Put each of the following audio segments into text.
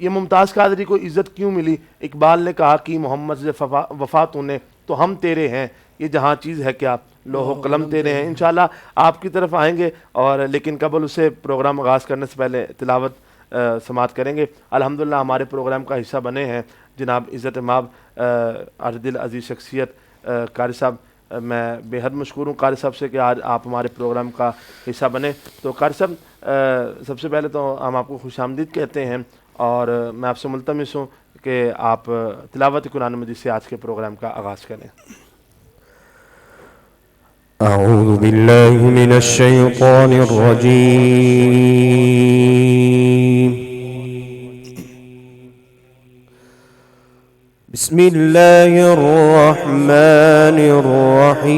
یہ ممتاز قادری کو عزت کیوں ملی؟ اقبال نے کہا کہ محمد سے وفا تو نے تو ہم تیرے ہیں، یہ جہاں چیز ہے کیا لوح و قلم تیرے ہیں۔ انشاءاللہ آپ کی طرف آئیں گے، اور لیکن قبل اسے پروگرام آغاز کرنے سے پہلے تلاوت سماعت کریں گے۔ الحمدللہ ہمارے پروگرام کا حصہ بنے ہیں جناب عزت مآب دل عزیز شخصیت قاری صاحب۔ میں بے حد مشکور ہوں قاری صاحب سے کہ آج آپ ہمارے پروگرام کا حصہ بنے۔ تو قاری صاحب سب سے پہلے تو ہم آپ کو خوش آمدید کہتے ہیں، اور میں آپ سے ملتمس ہوں کہ آپ تلاوت قرآن مجید سے آج کے پروگرام کا آغاز کریں۔ أعوذ بالله من الشيطان الرجيم. بسم الله الرحمن الرحيم.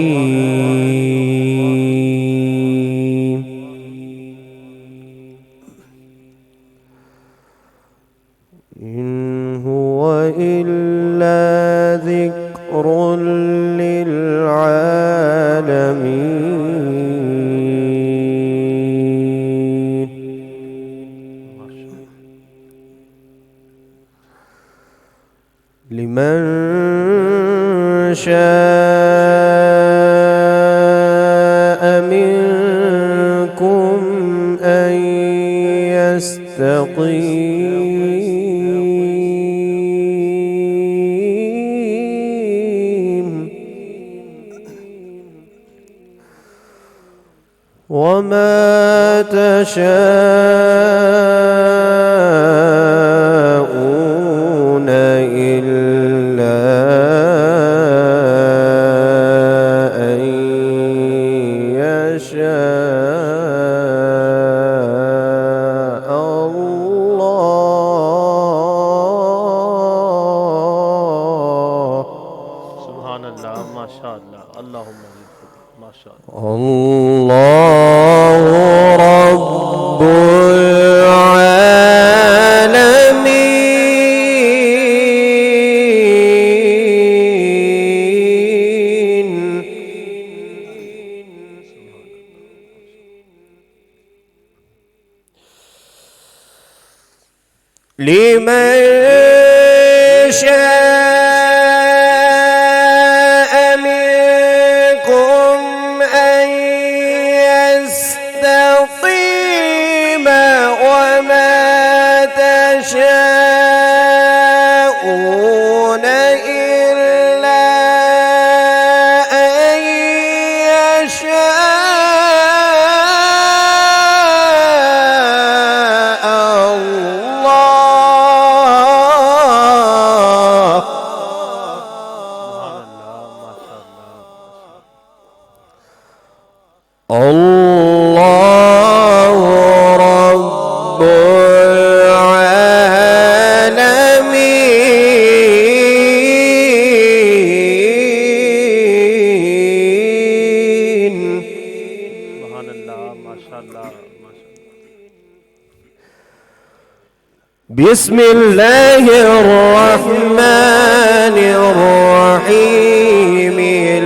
إن هو إلا ذكر للعالمين. لمن شاء منكم أن يستقيم. وما تشاءون إلا أن يشاء الله. سبحان اللہ، ماشاء اللہ، اللہم ماشاء اللہ۔ الله رب العالمين. لمن شاء منكم أن يستقيم. وما تشاءون إلا أن يشاء الله. سبحان اللہ، ماشاء اللہ۔ الله رب العالمين. سبحان اللہ، ماشاء اللہ، ماشاء اللہ۔ بسم الله الرحمن الرحيم.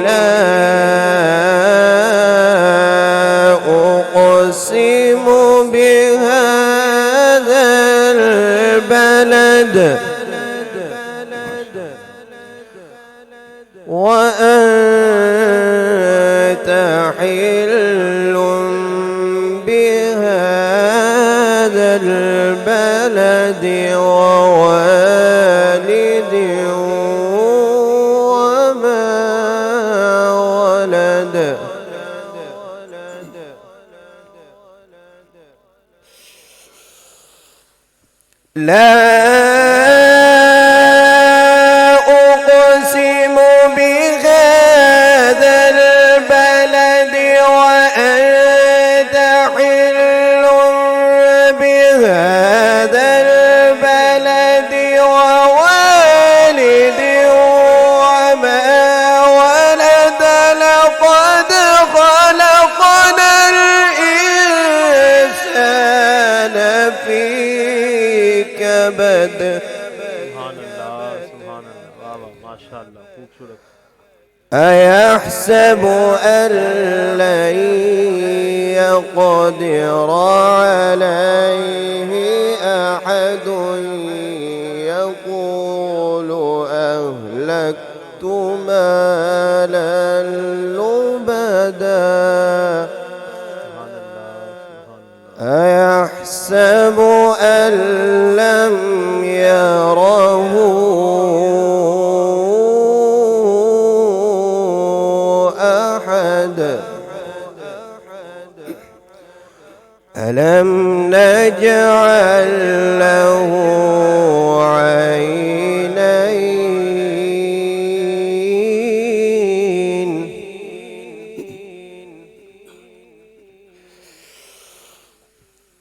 لا أقسم بهذا البلد وأنت حل بهذا البلد ووالد وما ولد. لا أقسم بهذا البلد وأنت حل بهذا البلد ووالد وما ولد. لقد خلقنا الإنسان في كبد. سبحان اللہ، سبحان اللہ، واہ واہ، ماشاء اللہ، خوبصورت۔ أيحسب أن لن يقدر عليه أحد يقول أهلكت مالا لبدا أيحسب أن لم يره أحد ألم نجعل له عينين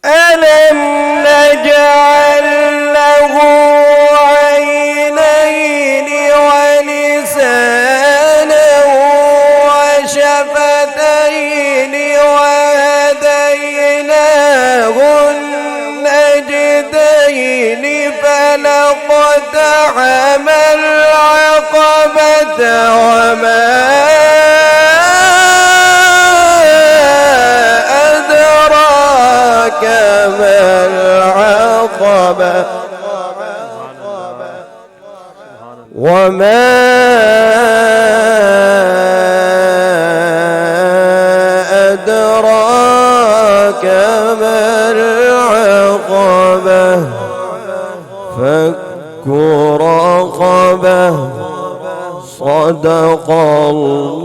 ألم نجعل له عينين ولسانا وشفتين وهديناه النجدين فلاقتحم العقبة وما أدراك ما العقبة وما أدراك ما العقبة فك رقبة صدق الله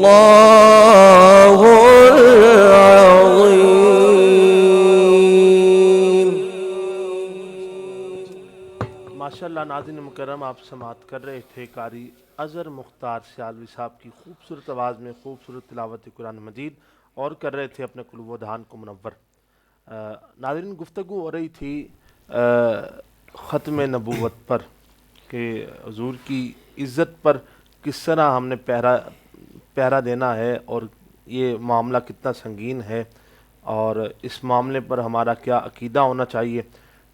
العظيم. ماشاءاللہ ناظرین مکرم، آپ سماعت کر رہے تھے قاری اظہر مختار سیالوی صاحب کی خوبصورت آواز میں خوبصورت تلاوت قرآن مجید، اور کر رہے تھے اپنے قلوب و دھان کو منور. ناظرین، گفتگو ہو رہی تھی ختم نبوت پر کہ حضور کی عزت پر کس طرح ہم نے پہرا دینا ہے، اور یہ معاملہ کتنا سنگین ہے، اور اس معاملے پر ہمارا کیا عقیدہ ہونا چاہیے.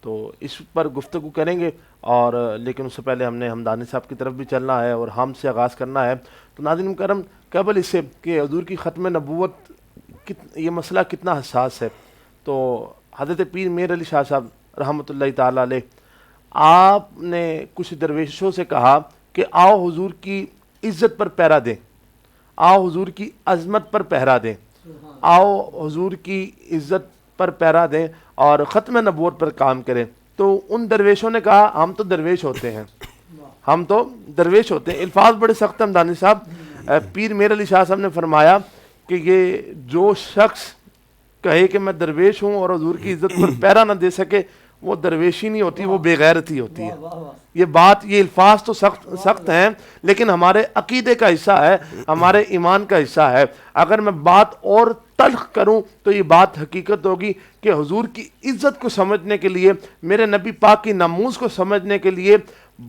تو اس پر گفتگو کریں گے، اور لیکن اس سے پہلے ہم نے حمدانی صاحب کی طرف بھی چلنا ہے اور ہم سے آغاز کرنا ہے. تو ناظرین کرم، قبل اس سے کہ حضور کی ختم نبوت یہ مسئلہ کتنا حساس ہے، تو حضرت پیر میر علی شاہ صاحب رحمۃ اللہ تعالیٰ علیہ، آپ نے کچھ درویشوں سے کہا کہ آؤ حضور کی عزت پر پہرا دیں، آؤ حضور کی عظمت پر پہرا دیں، آؤ حضور کی عزت پر پہرا دیں اور ختم نبوت پر کام کریں. تو ان درویشوں نے کہا ہم تو درویش ہوتے ہیں، ہم تو درویش ہوتے ہیں. الفاظ بڑے سخت ہیں حمدانی صاحب. پیر میر علی شاہ صاحب نے فرمایا کہ یہ جو شخص کہے کہ میں درویش ہوں اور حضور کی عزت پر پہرا نہ دے سکے، وہ درویشی نہیں ہوتی، وہ بے غیرتی ہوتی ہے. یہ الفاظ تو سخت ہیں، لیکن ہمارے عقیدے کا حصہ ہے، ہمارے ایمان کا حصہ ہے. اگر میں بات اور تلخ کروں تو یہ بات حقیقت ہوگی کہ حضور کی عزت کو سمجھنے کے لیے، میرے نبی پاک کی ناموس کو سمجھنے کے لیے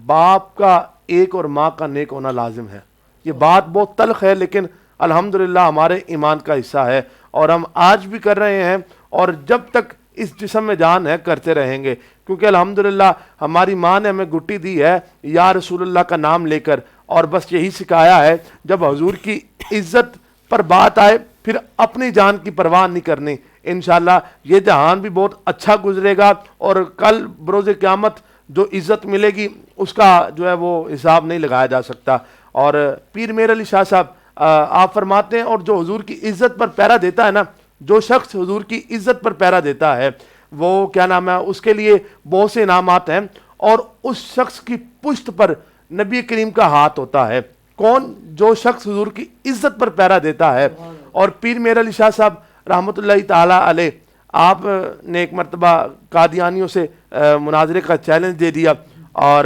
باپ کا ایک اور ماں کا نیک ہونا لازم ہے. یہ بات بہت تلخ ہے، لیکن الحمدللہ ہمارے ایمان کا حصہ ہے، اور ہم آج بھی کر رہے ہیں، اور جب تک اس جسم میں جان ہے کرتے رہیں گے. کیونکہ الحمدللہ ہماری ماں نے ہمیں گٹی دی ہے یا رسول اللہ کا نام لے کر، اور بس یہی سکھایا ہے جب حضور کی عزت پر بات آئے پھر اپنی جان کی پرواہ نہیں کرنی. انشاءاللہ یہ جہان بھی بہت اچھا گزرے گا، اور کل بروز قیامت جو عزت ملے گی اس کا جو ہے وہ حساب نہیں لگایا جا سکتا. اور پیر میر علی شاہ صاحب آپ فرماتے ہیں، اور جو حضور کی عزت پر پہرا دیتا ہے نا، جو شخص حضور کی عزت پر پہرا دیتا ہے، وہ کیا نام ہے، اس کے لیے بہت سے انعامات ہیں، اور اس شخص کی پشت پر نبی کریم کا ہاتھ ہوتا ہے. کون؟ جو شخص حضور کی عزت پر پہرا دیتا ہے. اور پیر میر علی شاہ صاحب رحمۃ اللہ تعالیٰ علیہ، آپ نے ایک مرتبہ قادیانیوں سے مناظرے کا چیلنج دے دیا، اور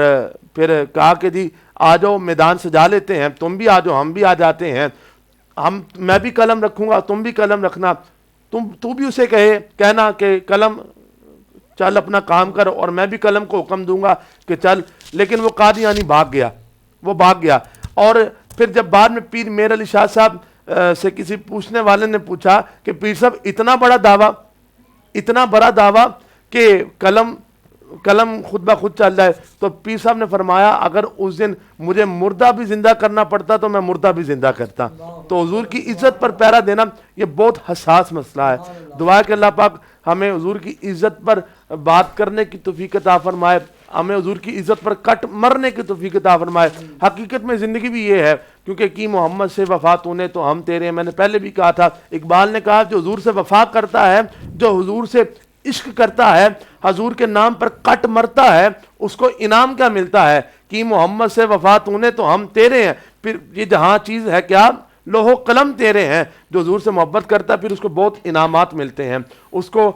پھر کہا کہ جی آ جاؤ میدان سجا لیتے ہیں، تم بھی آ جاؤ ہم بھی آ جاتے ہیں، میں بھی قلم رکھوں گا تم بھی قلم رکھنا، تو بھی اسے کہنا کہ قلم چل اپنا کام کر، اور میں بھی قلم کو حکم دوں گا کہ چل. لیکن وہ قادیانی بھاگ گیا. اور پھر جب بعد میں پیر میر علی شاہ صاحب سے کسی پوچھنے والے نے پوچھا کہ پیر صاحب اتنا بڑا دعویٰ کہ قلم قلم خود بخود چل جائے. تو پیر صاحب نے فرمایا اگر اس دن مجھے مردہ بھی زندہ کرنا پڑتا تو میں مردہ بھی زندہ کرتا. تو حضور کی عزت پر پہرا دینا یہ بہت حساس مسئلہ ہے. دعا ہے کہ اللہ پاک ہمیں حضور کی عزت پر بات کرنے کی توفیق عطا فرمائے, ہمیں حضور کی عزت پر کٹ مرنے کی توفیق عطا فرمائے. حقیقت میں زندگی بھی یہ ہے, کیونکہ کی محمد سے وفا تو نے تو ہم تیرے ہیں. میں نے پہلے بھی کہا تھا, اقبال نے کہا جو حضور سے وفا کرتا ہے, جو حضور سے عشق کرتا ہے, حضور کے نام پر کٹ مرتا ہے, اس کو انعام کیا ملتا ہے؟ کہ محمد سے وفا تو نے تو ہم تیرے ہیں. پھر یہ جہاں چیز ہے کیا, لوح و قلم تیرے ہیں. جو حضور سے محبت کرتا ہے پھر اس کو بہت انعامات ملتے ہیں, اس کو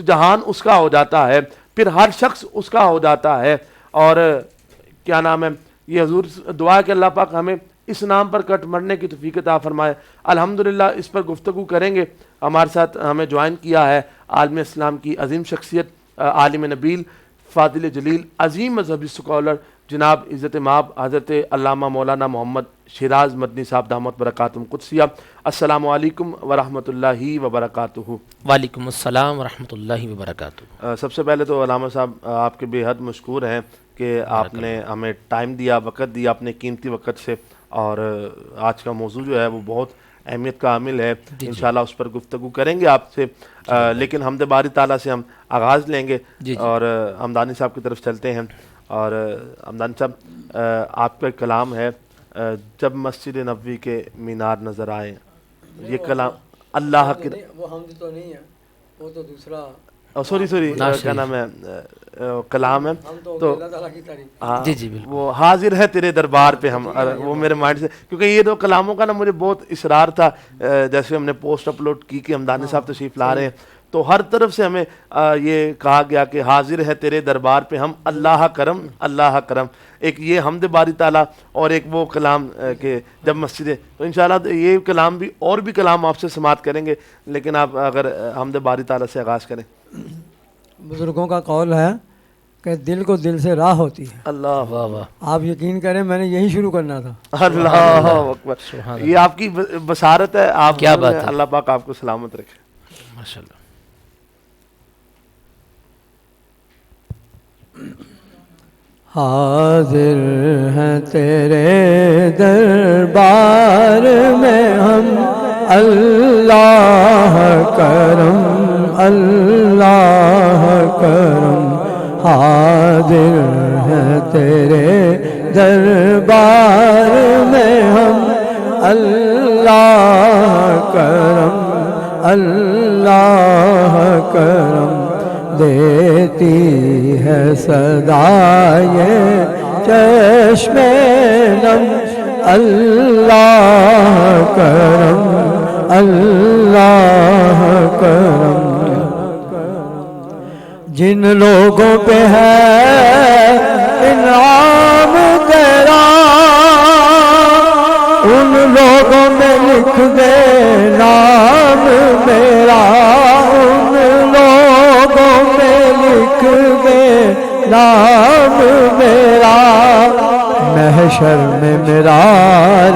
جہان اس کا ہو جاتا ہے, پھر ہر شخص اس کا ہو جاتا ہے. اور کیا نام ہے, یہ حضور دعا ہے کہ اللہ پاک ہمیں اس نام پر کٹ مرنے کی توفیق عطا فرمائے. الحمدللہ اس پر گفتگو کریں گے. ہمارے ساتھ ہمیں جوائن کیا ہے عالم اسلام کی عظیم شخصیت, عالم نبیل, فاضل جلیل, عظیم مذہبی سکالر جناب عزت مآب حضرت علامہ مولانا محمد شیراز مدنی صاحب دامت برکاتہم قدسیہ. السلام علیکم ورحمۃ اللہ وبرکاتہ. وعلیکم السلام ورحمۃ اللہ وبرکاتہ. سب سے پہلے تو علامہ صاحب آپ کے بے حد مشکور ہیں کہ آپ نے ہمیں ٹائم دیا, وقت دیا اپنے قیمتی وقت سے, اور آج کا موضوع جو ہے وہ بہت اہمیت کا حامل ہے. انشاءاللہ اس پر گفتگو کریں گے آپ سے, لیکن حمد باری تعالیٰ سے ہم آغاز لیں گے اور حمدانی صاحب کی طرف چلتے ہیں. اور حمدانی صاحب آپ کا ایک کلام ہے, جب مسجد نبوی کے مینار نظر آئے, یہ کلام اللہ کی وہ حمد تو نہیں ہے, وہ تو دوسرا سوری کیا نام ہے کلام ہے, تو جی جی بالکل وہ حاضر ہے تیرے دربار پہ ہم, وہ میرے مائنڈ سے, کیونکہ یہ دو کلاموں کا نا مجھے بہت اصرار تھا. جیسے ہم نے پوسٹ اپلوڈ کی کہ حمدانی صاحب تشریف لا رہے ہیں, تو ہر طرف سے ہمیں یہ کہا گیا کہ حاضر ہے تیرے دربار پہ ہم, اللہ کرم اللہ کرم. ایک یہ حمد باری تعالیٰ اور ایک وہ کلام کہ جب مسجد. تو انشاءاللہ یہ کلام بھی اور بھی کلام آپ سے سماعت کریں گے, لیکن آپ اگر حمد باری تعالیٰ سے آغاز کریں. بزرگوں کا قول ہے کہ دل کو دل سے راہ ہوتی ہے. اللہ واہ واہ آپ یقین کریں میں نے یہی شروع کرنا تھا. اللہ اکبر, یہ آپ کی بصارت ہے. آپ کیا بات ہے, اللہ پاک آپ کو سلامت رکھے. ماشاءاللہ. حاضر ہیں تیرے دربار میں ہم, اللہ کرم اللہ کرم. حاضر ہیں تیرے دربار میں ہم, اللہ کرم اللہ کرم. دیتی ہے صدا یہ چشم نم, اللہ کرم اللہ کرم. جن لوگوں پہ ہے انعام تیرا, ان لوگوں میں لکھ دے نام میرا, ان لوگوں میں لکھ دے نام میرا. محشر میں میرا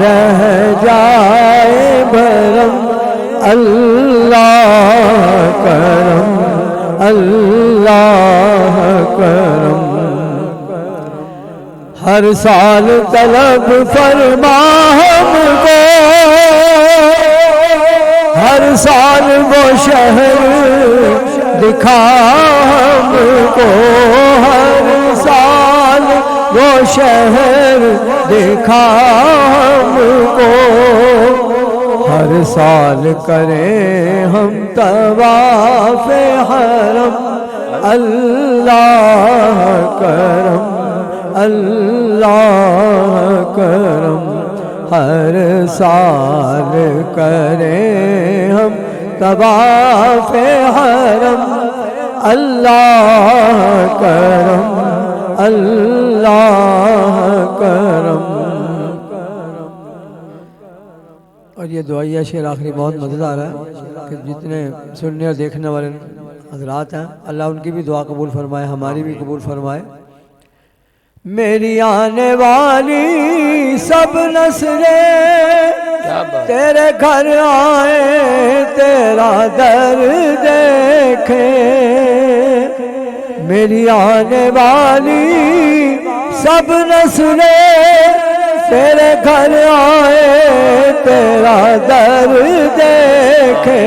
رہ جائے بھرم, اللہ کرم اللہ کرم. ہر سال طلب فرما ہم کو, ہر سال وہ شہر دکھا ہم کو, ہر سال وہ شہر دکھا ہم کو. ہر سال کریں ہم طواف حرم, اللہ کرم اللہ کرم. ہر سال کریں ہم طواف حرم, اللہ کرم اللہ کرم. اور یہ دعائیہ شعر آخری بہت مزیدار ہے کہ جتنے سننے اور دیکھنے والے حضرات ہیں اللہ ان کی بھی دعا قبول فرمائے, ہماری بھی قبول فرمائے. میری آنے والی سب نسلیں تیرے گھر آئے, تیرا در دیکھیں. میری آنے والی سب نسلیں تیرے گھر آئے تیرا در دیکھے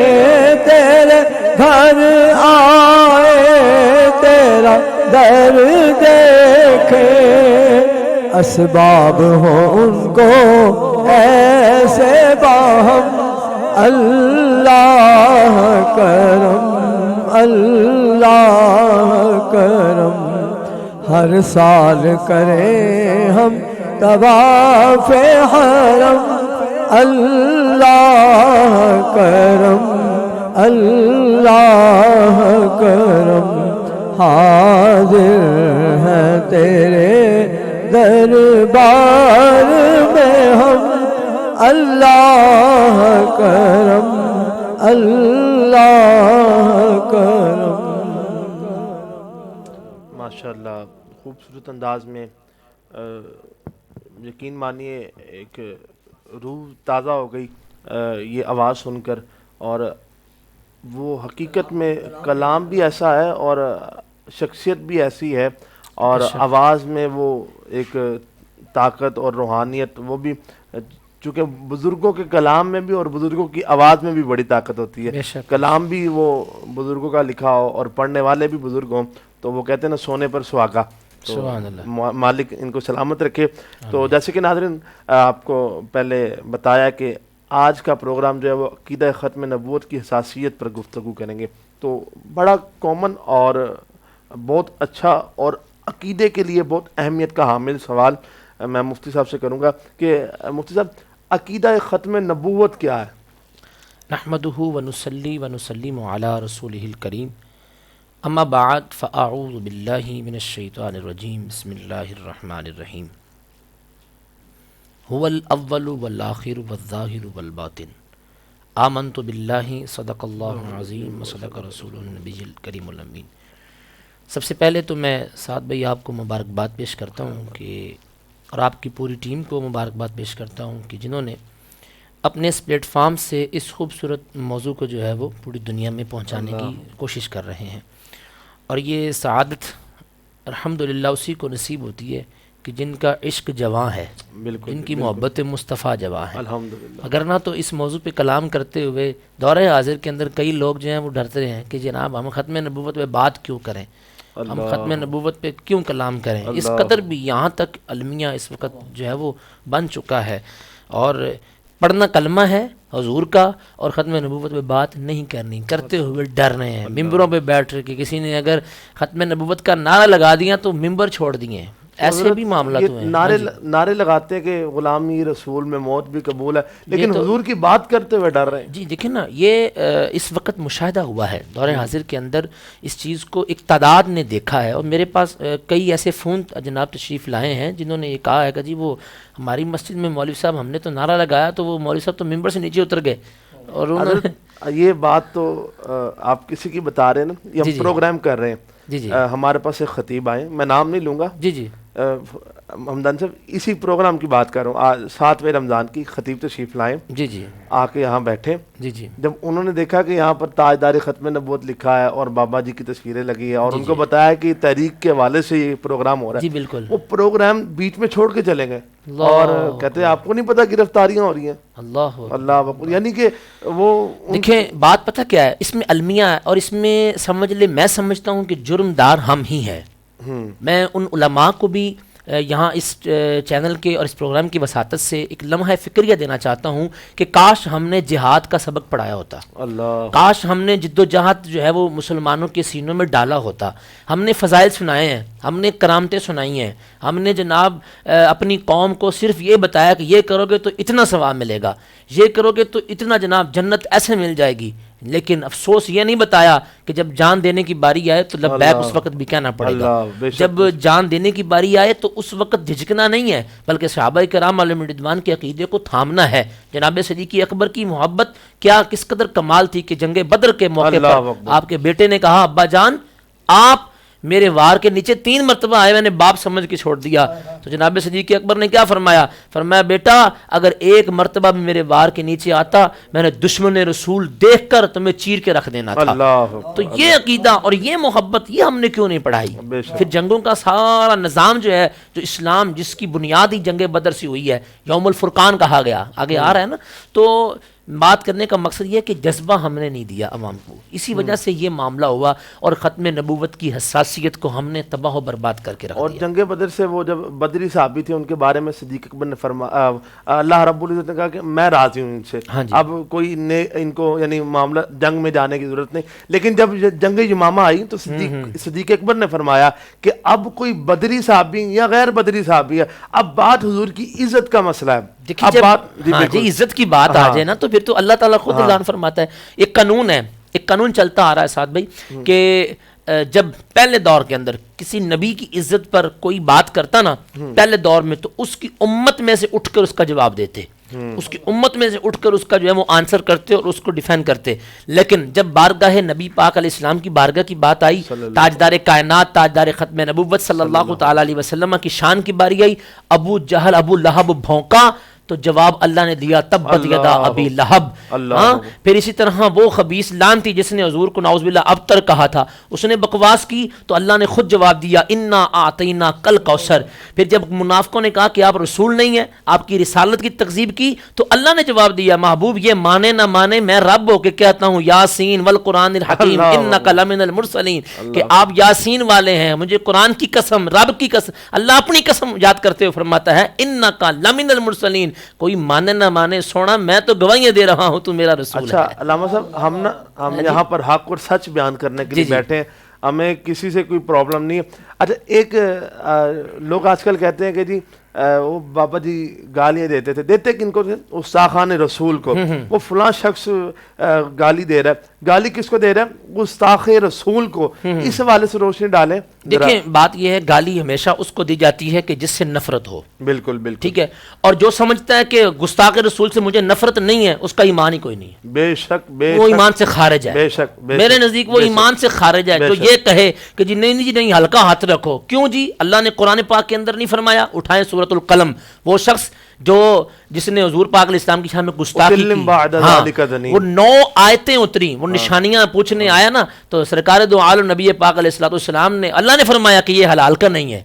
تیرے گھر آئے تیرا در دیکھے اسباب ہوں ان کو ایسے باہم اللہ کرم اللہ کرم ہر سال کریں ہم طواف حرم اللہ کرم اللہ کرم حاضر ہیں تیرے دربار میں ہم اللہ کرم اللہ کرم. ماشاءاللہ خوبصورت انداز میں یقین مانیے ایک روح تازہ ہو گئی یہ آواز سن کر، اور وہ حقیقت میں کلام بھی ایسا ہے اور شخصیت بھی ایسی ہے، اور آواز میں وہ ایک طاقت اور روحانیت، وہ بھی چونکہ بزرگوں کے کلام میں بھی اور بزرگوں کی آواز میں بھی بڑی طاقت ہوتی ہے. کلام بھی وہ بزرگوں کا لکھا ہو اور پڑھنے والے بھی بزرگ ہوں تو وہ کہتے ہیں نا سونے پر سہاگا. تو مالک ان کو سلامت رکھے. تو جیسے کہ ناظرین آپ کو پہلے بتایا کہ آج کا پروگرام جو ہے وہ عقیدہ ختم نبوت کی حساسیت پر گفتگو کریں گے. تو بڑا کامن اور بہت اچھا اور عقیدے کے لیے بہت اہمیت کا حامل سوال میں مفتی صاحب سے کروں گا کہ مفتی صاحب عقیدہ ختم نبوت کیا ہے؟ نحمدہ ونصلی ونسلم علی رسولہ الکریم، اما بعد فاعوذ باللہ من الشیطان الرجیم، بسم اللہ الرحمن الرحیم. هو الاول والآخر والظاہر والباطن، آمنت باللہ صدق اللہ العظیم وصدق رسول النبی الکریم الامین. سب سے پہلے تو میں سعد بھائی آپ کو مبارکباد پیش کرتا ہوں کہ اور آپ کی پوری ٹیم کو مبارکباد پیش کرتا ہوں کہ جنہوں نے اپنے اس پلیٹ فارم سے اس خوبصورت موضوع کو جو ہے وہ پوری دنیا میں پہنچانے کی کوشش کر رہے ہیں. اور یہ سعادت الحمدللہ اسی کو نصیب ہوتی ہے کہ جن کا عشق جواں ہے، جن کی محبت مصطفیٰ جواں ہے. اگر نہ تو اس موضوع پہ کلام کرتے ہوئے دور حاضر کے اندر کئی لوگ جو ہیں وہ ڈرتے ہیں کہ جناب ہم ختم نبوت پہ بات کیوں کریں، ہم ختم نبوت پہ کیوں کلام کریں. اس قدر بھی یہاں تک المیہ اس وقت جو ہے وہ بن چکا ہے، اور پڑھنا کلمہ ہے حضور کا اور ختم نبوت پہ بات نہیں کرنی، کرتے ہوئے ڈر رہے ہیں. ممبروں پہ بیٹھ کے کسی نے اگر ختم نبوت کا نعرہ لگا دیا تو ممبر چھوڑ دیے، ایسے بھی معاملات ہوئے ہیں. نعرے لگاتے ہیں کہ غلامی رسول میں موت بھی قبول ہے، لیکن حضور کی بات کرتے ہوئے ڈر رہے ہیں. جی دیکھیں نا، یہ اس وقت مشاہدہ ہوا ہے دور حاضر کے اندر. اس چیز کو ایک تعداد نے دیکھا ہے، اور میرے پاس کئی ایسے فون جناب تشریف لائے ہیں جنہوں نے یہ کہا ہے کہ جی وہ ہماری مسجد میں مولوی صاحب ہم نے تو نعرہ لگایا تو وہ مولوی صاحب تو ممبر سے نیچے اتر گئے. اور یہ بات تو آپ کسی کی بتا رہے ہیں نا، یہ ہم پروگرام کر رہے ہیں. جی جی ہمارے پاس ایک خطیب آئے، میں نام نہیں لوں گا. جی جی حمدان صاحب اسی پروگرام کی بات کر رہا ہوں، 7ویں رمضان کی خطیب تشریف لائیں، جی جی آ کے یہاں بیٹھے. جی جی جب انہوں نے دیکھا کہ یہاں پر تاجدار ختم نبوت لکھا ہے اور بابا جی کی تصویریں لگی ہیں، اور ان کو بتایا کہ تحریک کے حوالے سے یہ پروگرام ہو رہا ہے، جی بالکل، وہ پروگرام بیچ میں چھوڑ کے چلے گئے اور کہتے ہیں آپ کو نہیں پتا گرفتاریاں ہو رہی ہیں. اللہ اکبر. یعنی کہ وہ دیکھیں بات پتہ کیا ہے، اس میں المیہ ہے، اور اس میں سمجھ لے میں سمجھتا ہوں کہ جرم دار ہم ہی ہیں. میں ان علماء کو بھی یہاں اس چینل کے اور اس پروگرام کی وساطت سے ایک لمحہ فکریہ دینا چاہتا ہوں کہ کاش ہم نے جہاد کا سبق پڑھایا ہوتا، کاش ہم نے جد و جہاد جو ہے وہ مسلمانوں کے سینوں میں ڈالا ہوتا. ہم نے فضائل سنائے ہیں، ہم نے کرامتیں سنائی ہیں، ہم نے جناب اپنی قوم کو صرف یہ بتایا کہ یہ کرو گے تو اتنا ثواب ملے گا، یہ کرو گے تو اتنا جناب جنت ایسے مل جائے گی. لیکن افسوس یہ نہیں بتایا کہ جب جان دینے کی باری آئے تو لبیک اس وقت بھی کہنا پڑے گا. جب جان دینے کی باری آئے تو اس وقت جھجکنا نہیں ہے، بلکہ صحابہ کرام علیہم رضوان کے عقیدے کو تھامنا ہے. جناب صدیق اکبر کی محبت کیا کس قدر کمال تھی کہ جنگ بدر کے موقع پر آپ کے بیٹے نے کہا ابا جان آپ میرے وار کے نیچے 3 مرتبہ آئے, میں نے باپ سمجھ کے چھوڑ دیا. تو جناب صدیق اکبر نے کیا فرمایا؟ فرمایا بیٹا اگر ایک مرتبہ بھی میرے وار کے نیچے آتا میں نے دشمن رسول دیکھ کر تمہیں چیر کے رکھ دینا تھا. تو یہ عقیدہ اور یہ محبت یہ ہم نے کیوں نہیں پڑھائی؟ پھر جنگوں کا سارا نظام جو ہے, جو اسلام جس کی بنیاد ہی جنگ بدر سے ہوئی ہے, یوم الفرقان کہا گیا, آگے آ رہا ہے نا. تو بات کرنے کا مقصد یہ ہے کہ جذبہ ہم نے نہیں دیا عوام کو, اسی وجہ سے یہ معاملہ ہوا اور ختم نبوت کی حساسیت کو ہم نے تباہ و برباد کر کے رکھ دیا. اور جنگ بدر سے وہ جب بدری صحابی تھے ان کے بارے میں صدیق اکبر نے فرمایا, اللہ رب العزت نے کہا کہ میں راضی ہوں ان سے, اب کوئی ان کو یعنی معاملہ جنگ میں جانے کی ضرورت نہیں. لیکن جب جنگ یمامہ آئی تو صدیق اکبر نے فرمایا کہ اب کوئی بدری صحابی یا غیر بدری صحابی ہے, اب بات حضور کی عزت کا مسئلہ ہے. دیکھیے جب عزت کی بات آ جائے نا تو پھر تو اللہ تعالیٰ خود اعلان فرماتا ہے. ایک قانون ہے, ایک قانون چلتا آ رہا ہے سعد بھائی, کہ جب پہلے دور کے اندر کسی نبی کی عزت پر کوئی بات کرتا نا پہلے دور میں, تو اس کی امت میں سے اٹھ کر اس کا جواب دیتے, اس کی امت میں سے اٹھ کر اس کا جو ہے وہ آنسر کرتے اور اس کو ڈیفینڈ کرتے. لیکن جب بارگاہ نبی پاک علیہ السلام کی بارگاہ کی بات آئی, تاجدار کائنات, تاجدار ختم نبوت صلی اللہ تعالی علیہ وسلم کی شان کی باری آئی, ابو جہل ابو لہب بھونکا تو جواب اللہ نے دیا تبت یدا ابی لہب. پھر اسی طرح وہ خبیث لعنتی جس نے حضور کو نعوذ باللہ ابتر کہا تھا, اس نے بکواس کی تو اللہ نے خود جواب دیا انا اعطینا کل کوثر. پھر جب منافقوں نے کہا کہ آپ رسول نہیں ہیں, آپ کی رسالت کی تکذیب کی, تو اللہ نے جواب دیا محبوب یہ مانے نہ مانے میں رب ہو کے کہتا ہوں یاسین والقرآن الحکیم انک لمن المرسلین, کہ آپ یاسین والے ہیں, مجھے قرآن کی قسم, رب کی قسم, اللہ اپنی قسم یاد کرتے ہوئے فرماتا ہے انک لمن المرسلین. کوئی مانے نہ مانے سونا, میں تو گواہیاں دے رہا ہوں تو میرا رسول ہے. اچھا علامہ صاحب, ہم یہاں پر حق اور سچ بیان کرنے کے لیے بیٹھے ہیں, ہمیں کسی سے کوئی پرابلم نہیں ہے. اچھا ایک لوگ آج کل کہتے ہیں کہ جی وہ بابا جی گالیاں دیتے کن کو, گستاخان رسول کو, وہ فلاں شخص گالی دے رہا ہے. گالی کس کو دے رہا ہے؟ گستاخ رسول کو. اس حوالے سے روشنی ڈالیں. دیکھیں بات یہ ہے, گالی ہمیشہ اس کو دی جاتی ہے کہ جس سے نفرت ہو. بالکل بالکل ٹھیک ہے, اور جو سمجھتا ہے کہ گستاخ رسول سے مجھے نفرت نہیں ہے, اس کا ایمان ہی کوئی نہیں ہے. بے شک وہ ایمان سے خارج ہے. بے شک میرے نزدیک وہ ایمان سے خارج ہے. جو یہ کہے کہ جی نہیں جی نہیں, ہلکا ہاتھ رکھو. کیوں جی؟ اللہ نے قرآن پاک کے اندر نہیں فرمایا اٹھائیں سورۃ القلم, وہ شخص جس نے حضور پاک علیہ السلام کی شان میں گستاخی کی, وہ 9 آیتیں اتری, وہ نشانیاں پوچھنے آیا نا, تو سرکار دو عالم نبی پاک علیہ السلام نے, اللہ نے فرمایا کہ یہ حلال کا نہیں ہے,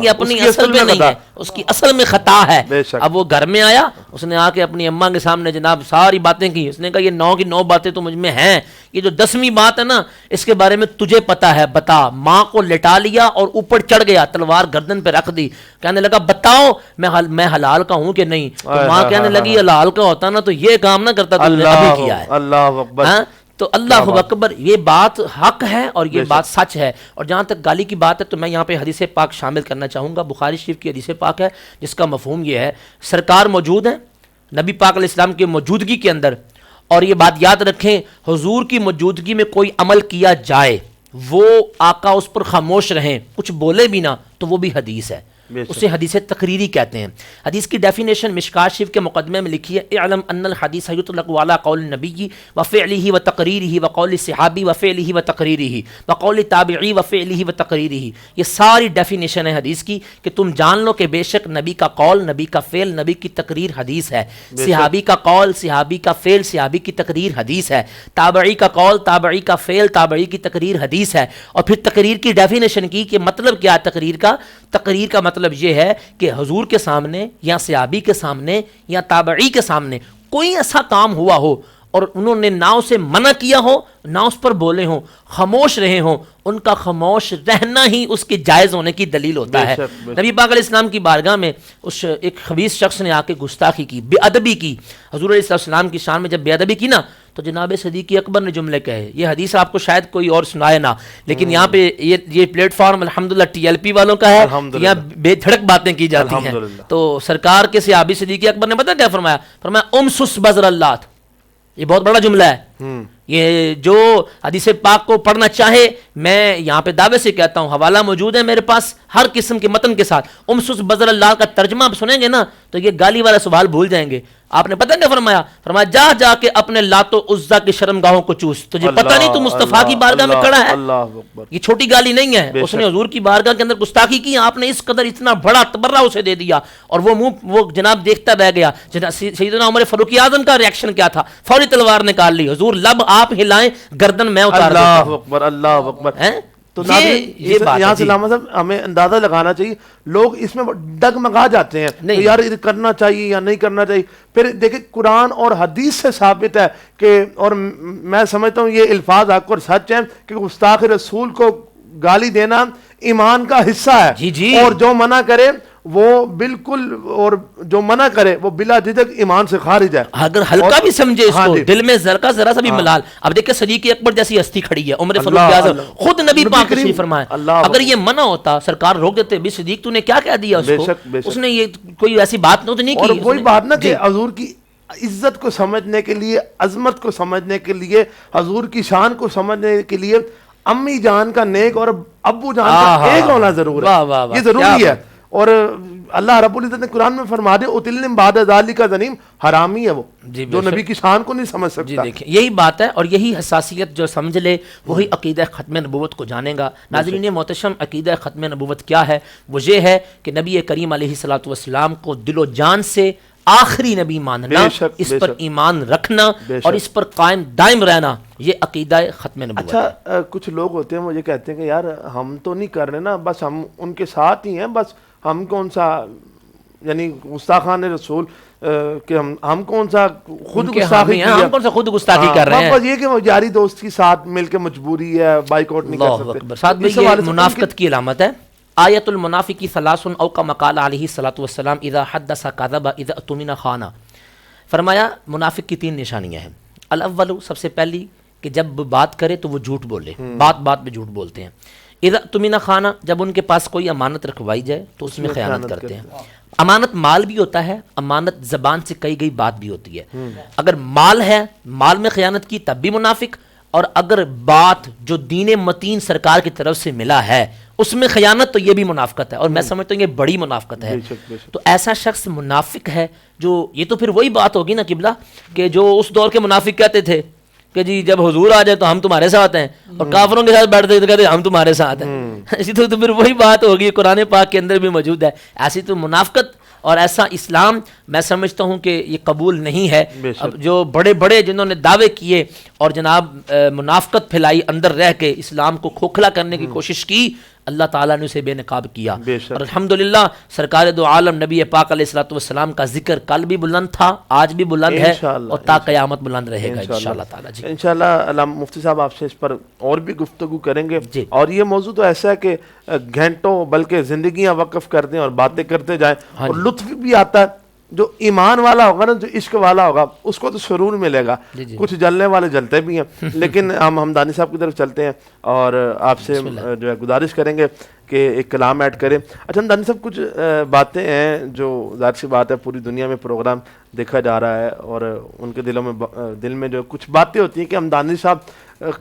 یہ اپنی اصل میں نہیں ہے, اس کی اصل میں خطا ہے. اب وہ گھر میں آیا, اس نے آ کے اپنی اماں کے سامنے جناب ساری باتیں کی. اس نے کہا یہ 9 کی 9 باتیں تو مجھ میں ہیں, یہ جو 10ویں بات ہے نا اس کے بارے میں تجھے پتا ہے, بتا. ماں کو لٹا لیا اور اوپر چڑھ گیا, تلوار گردن پہ رکھ دی, کہنے لگا بتاؤ میں حلال کا ہوں کہ نہیں. تو ماں کہنے لگی حلال کا ہوتا نا تو یہ کام نہ کرتا, تو نے ابھی کیا ہے. اللہ اکبر. تو اللہ اکبر, یہ بات حق ہے اور یہ بات سچ ہے. اور جہاں تک گالی کی بات ہے تو میں یہاں پہ حدیث پاک شامل کرنا چاہوں گا. بخاری شریف کی حدیث پاک ہے جس کا مفہوم یہ ہے, سرکار موجود ہیں نبی پاک علیہ السلام کی موجودگی کے اندر, اور یہ بات یاد رکھیں حضور کی موجودگی میں کوئی عمل کیا جائے وہ آقا اس پر خاموش رہیں, کچھ بولے بھی نہ, تو وہ بھی حدیث ہے. اسے حدیث تقریری کہتے ہیں. حدیث کی ڈیفینیشن مشکات شریف کے مقدمے میں لکھی ہے, اعلم ان الحدیث یطلق علی قول النبی وفعلہ وتقریرہ وقول الصحابی وفعلہ وتقریرہ وقول تابعی وفعلہ وتقریرہ. یہ ساری ڈیفینیشن ہے حدیث کی کہ تم جان لو کہ بے شک نبی کا قول, نبی کا فعل, نبی کی تقریر حدیث ہے. صحابی کا قول, صحابی کا فعل, صحابی کی تقریر حدیث ہے. تابعی کا قول, تابعی کا فعل, تابعی کی تقریر حدیث ہے. اور پھر تقریر کی ڈیفینیشن کی کہ مطلب کیا ہے تقریر کا. تقریر کا مطلب یہ ہے کہ حضور کے سامنے یا صحابی کے سامنے یا تابعی کے سامنے کوئی ایسا کام ہوا ہو اور انہوں نے نہ اسے منع کیا ہو نہ اس پر بولے ہوں, خاموش رہے ہوں, ان کا خاموش رہنا ہی اس کے جائز ہونے کی دلیل ہوتا ہے. نبی پاک علیہ السلام کی بارگاہ میں اس ایک خبیث شخص نے آ کے گستاخی کی, بے ادبی کی. حضور علیہ السلام کی شان میں جب بے ادبی کی نا تو جناب صدیق اکبر نے جملے کہے. یہ حدیث آپ کو شاید کوئی اور سنائے نہ, لیکن یہاں پہ یہ پلیٹ فارم الحمدللہ TLP والوں کا ہے, یہاں بے دھڑک باتیں کی جاتی ہیں. تو سرکار کے صحابی صدیق اکبر نے پتہ کیا فرمایا؟ فرمایا امسس بزر اللہ. یہ بہت بڑا جملہ ہے. یہ جو حدیث پاک کو پڑھنا چاہے, میں یہاں پہ دعوے سے کہتا ہوں, حوالہ موجود ہے میرے پاس ہر قسم کے متن کے ساتھ. امسس بزر اللہ کا ترجمہ آپ سنیں گے نا تو یہ گالی والا سوال بھول جائیں گے. آپ نے پتہ کیا فرمایا؟ فرمایا جا جا کے اپنے لات و عزا کی شرمگاہوں کو چوس. تجھے پتہ نہیں تو مصطفیٰ کی بارگاہ میں کھڑا ہے. اللہ اکبر. یہ چھوٹی گالی نہیں ہے. اس نے حضور کی بارگاہ کے اندر گستاخی کی. آپ نے اس قدر اتنا بڑا تبرہ اسے دے دیا اور وہ منہ وہ جناب دیکھتا رہ گیا. سیدنا عمر فاروق اعظم کا ریاکشن کیا تھا؟ فوری تلوار نکال لی. حضور لب آپ ہلائیں گردن میں اتار دیتا اللہ ہوں. اکبر اللہ اکبر. تو یہ بات یہاں ہے سے علامہ صاحب ہمیں اندازہ لگانا چاہیے. لوگ اس میں ڈگمگا جاتے ہیں کہ یار یہ کرنا چاہیے یا نہیں کرنا چاہیے. پھر دیکھیں قرآن اور حدیث سے ثابت ہے کہ، اور میں سمجھتا ہوں یہ الفاظ حق اور سچ ہیں کہ گستاخ رسول کو گالی دینا ایمان کا حصہ ہے. جی جی. اور جو منع کرے وہ بالکل، اور جو منع کرے وہ بلا جھجک ایمان سے خارج ہے. اگر ہلکا بھی سمجھے اس کو، دل میں ذرا ذرا سا بھی ملال. اب دیکھیں صدیق اکبر جیسی ہستی کھڑی ہے، عمر فاروق اعظم، خود نبی پاک تشریف فرمائے. اگر یہ منع ہوتا سرکار روک دیتے، بھی صدیق تو نے کیا کہہ دیا اس کو؟ اس نے یہ کوئی ایسی بات نہیں کی. اور وہی بات نا کہ حضور کی عزت کو سمجھنے کے لیے، عظمت کو سمجھنے کے لیے، حضور کی شان کو سمجھنے کے لیے امی جان کا نیک اور ابو جان کا ایک ہونا ضرور ہے. یہ ضروری ہے. اور اللہ رب العزت نے قرآن میں فرما دے اتلم بعد ذالک ظنیم، حرامی ہے وہ جو نبی کی شان کو نہیں سمجھ سکتا. دیکھیں یہی بات ہے، اور یہی حساسیت جو سمجھ لے وہی عقیدہ ختم نبوت کو جانے گا. ناظرین محتشم، عقیدہ ختم نبوت کیا ہے؟ وہ یہ ہے کہ نبی کریم علیہ الصلوۃ والسلام کو دل و جان سے آخری نبی ماننا، اس پر ایمان رکھنا اور اس پر قائم دائم رہنا، یہ عقیدہ ختم نبوت. اچھا کچھ لوگ ہوتے ہیں مجھے کہتے ہیں کہ یار ہم تو نہیں کر رہے نا، بس ہم ان کے ساتھ ہی ہیں، بس ہم کون سا یعنی گستاخان رسول کہ ہم کون سا خود گستاخی کی ہے، ہم کون سا خود گستاخی کر رہے ہیں. بس یہ کہ وہ یاری دوست کے ساتھ مل کے مجبوری ہے، بائیکاٹ نہیں کر سکتے. ساتھ میں یہ منافقت کی علامت ہے. آیت المنافقی ثلاث او کما قال علیہ الصلوۃ والسلام اذا حدث کذب اذا اؤتمن خان. فرمایا منافق کی 3 نشانیاں ہیں. الاول، سب سے پہلی کہ جب بات کرے تو وہ جھوٹ بولے، بات بات پہ جھوٹ بولتے ہیں. اذا اؤتمن خان، جب ان کے پاس کوئی امانت رکھوائی جائے تو اس میں خیانت کرتے ہیں. امانت مال بھی ہوتا ہے، امانت زبان سے کہی گئی بات بھی ہوتی ہے. اگر مال ہے، مال میں خیانت کی تب بھی منافق، اور اگر بات جو دین متین سرکار کی طرف سے ملا ہے اس میں خیانت، تو یہ بھی منافقت ہے. اور میں سمجھتا ہوں یہ بڑی منافقت ہے. تو ایسا شخص منافق ہے جو، یہ تو پھر وہی بات ہوگی نا قبلہ کہ جو اس دور کے منافق کہتے تھے کہ جی جب حضور آ جائے تو ہم تمہارے ساتھ ہیں، اور کافروں کے ساتھ بیٹھتے تو کہتے ہم تمہارے ساتھ ہیں. اسی تو پھر وہی بات ہوگی، قرآن پاک کے اندر بھی موجود ہے. ایسی تو منافقت اور ایسا اسلام میں سمجھتا ہوں کہ یہ قبول نہیں ہے. اب جو بڑے بڑے جنہوں نے دعوے کیے اور جناب منافقت پھیلائی، اندر رہ کے اسلام کو کھوکھلا کرنے کی کوشش کی، اللہ تعالیٰ نے اسے بے نقاب کیا. اور الحمدللہ سرکار دو عالم نبی پاک علیہ الصلوۃ والسلام کا ذکر کل بھی بلند تھا، آج بھی بلند ہے، اور تا قیامت بلند رہے گا انشاءاللہ تعالیٰ. جی انشاءاللہ. علامہ مفتی صاحب آپ سے اس پر اور بھی گفتگو کریں گے. اور یہ موضوع تو ایسا ہے کہ گھنٹوں بلکہ زندگیاں وقف کر دیں اور باتیں کرتے جائیں، اور لطف بھی آتا ہے. جو ایمان والا ہوگا نا، جو عشق والا ہوگا، اس کو تو سرور ملے گا. کچھ جلنے والے جلتے بھی ہیں، لیکن ہم ہمدانی صاحب کی طرف چلتے ہیں اور آپ سے جو ہے گزارش کریں گے کہ ایک کلام ایڈ کریں. اچھا ہمدانی صاحب، کچھ باتیں ہیں جو ظاہر سی بات ہے پوری دنیا میں پروگرام دیکھا جا رہا ہے، اور ان کے دل میں جو کچھ باتیں ہوتی ہیں کہ ہمدانی صاحب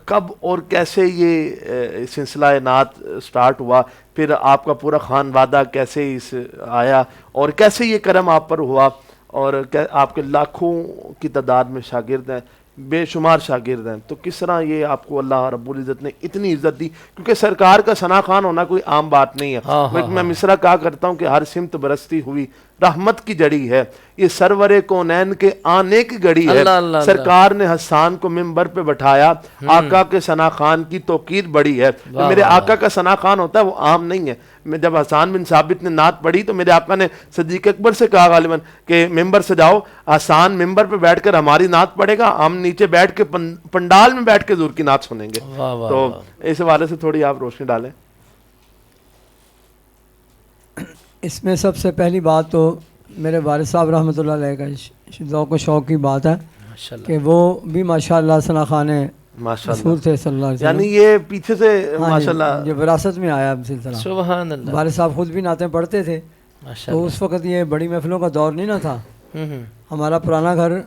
کب اور کیسے یہ سلسلہ نعت سٹارٹ ہوا، پھر آپ کا پورا خانوادہ کیسے اس آیا، اور کیسے یہ کرم آپ پر ہوا، اور آپ کے لاکھوں کی تعداد میں شاگرد ہیں، بے شمار شاگرد ہیں، تو کس طرح یہ آپ کو اللہ رب العزت نے اتنی عزت دی؟ کیونکہ سرکار کا ثنا خوان ہونا کوئی عام بات نہیں ہے. میں مصرع کہا کرتا ہوں کہ ہر سمت برستی ہوئی رحمت کی جڑی ہے، یہ سرور کونین کے آنے کی گھڑی ہے. سرکار نے حسان کو منبر پہ بٹھایا، آقا کے ثنا خوان کی توقیر بڑی ہے. میرے آقا کا ثنا خوان ہوتا ہے وہ عام نہیں ہے. میں جب حسان بن ثابت نے نعت پڑھی تو میرے آقا نے صدیق اکبر سے کہا غالباً کہ ممبر سے جاؤ، حسان ممبر پہ بیٹھ کر ہماری نعت پڑھے گا، ہم نیچے بیٹھ کے پنڈال میں بیٹھ کے حضور کی نعت سنیں گے. تو اس حوالے سے تھوڑی آپ روشنی ڈالیں. اس میں سب سے پہلی بات تو میرے والد صاحب رحمۃ اللہ علیہ کا ذوق و شوق کی بات ہے کہ وہ بھی ماشاءاللہ ثنا خوان رسول تھے صلی اللہ علیہ وسلم. یعنی یہ پیچھے سے ماشاءاللہ یہ وراثت میں آیا سلسلہ. سبحان اللہ. والد صاحب خود بھی نعتیں پڑھتے تھے. تو اس وقت یہ بڑی محفلوں کا دور نہیں نہ تھا. ہمارا پرانا گھر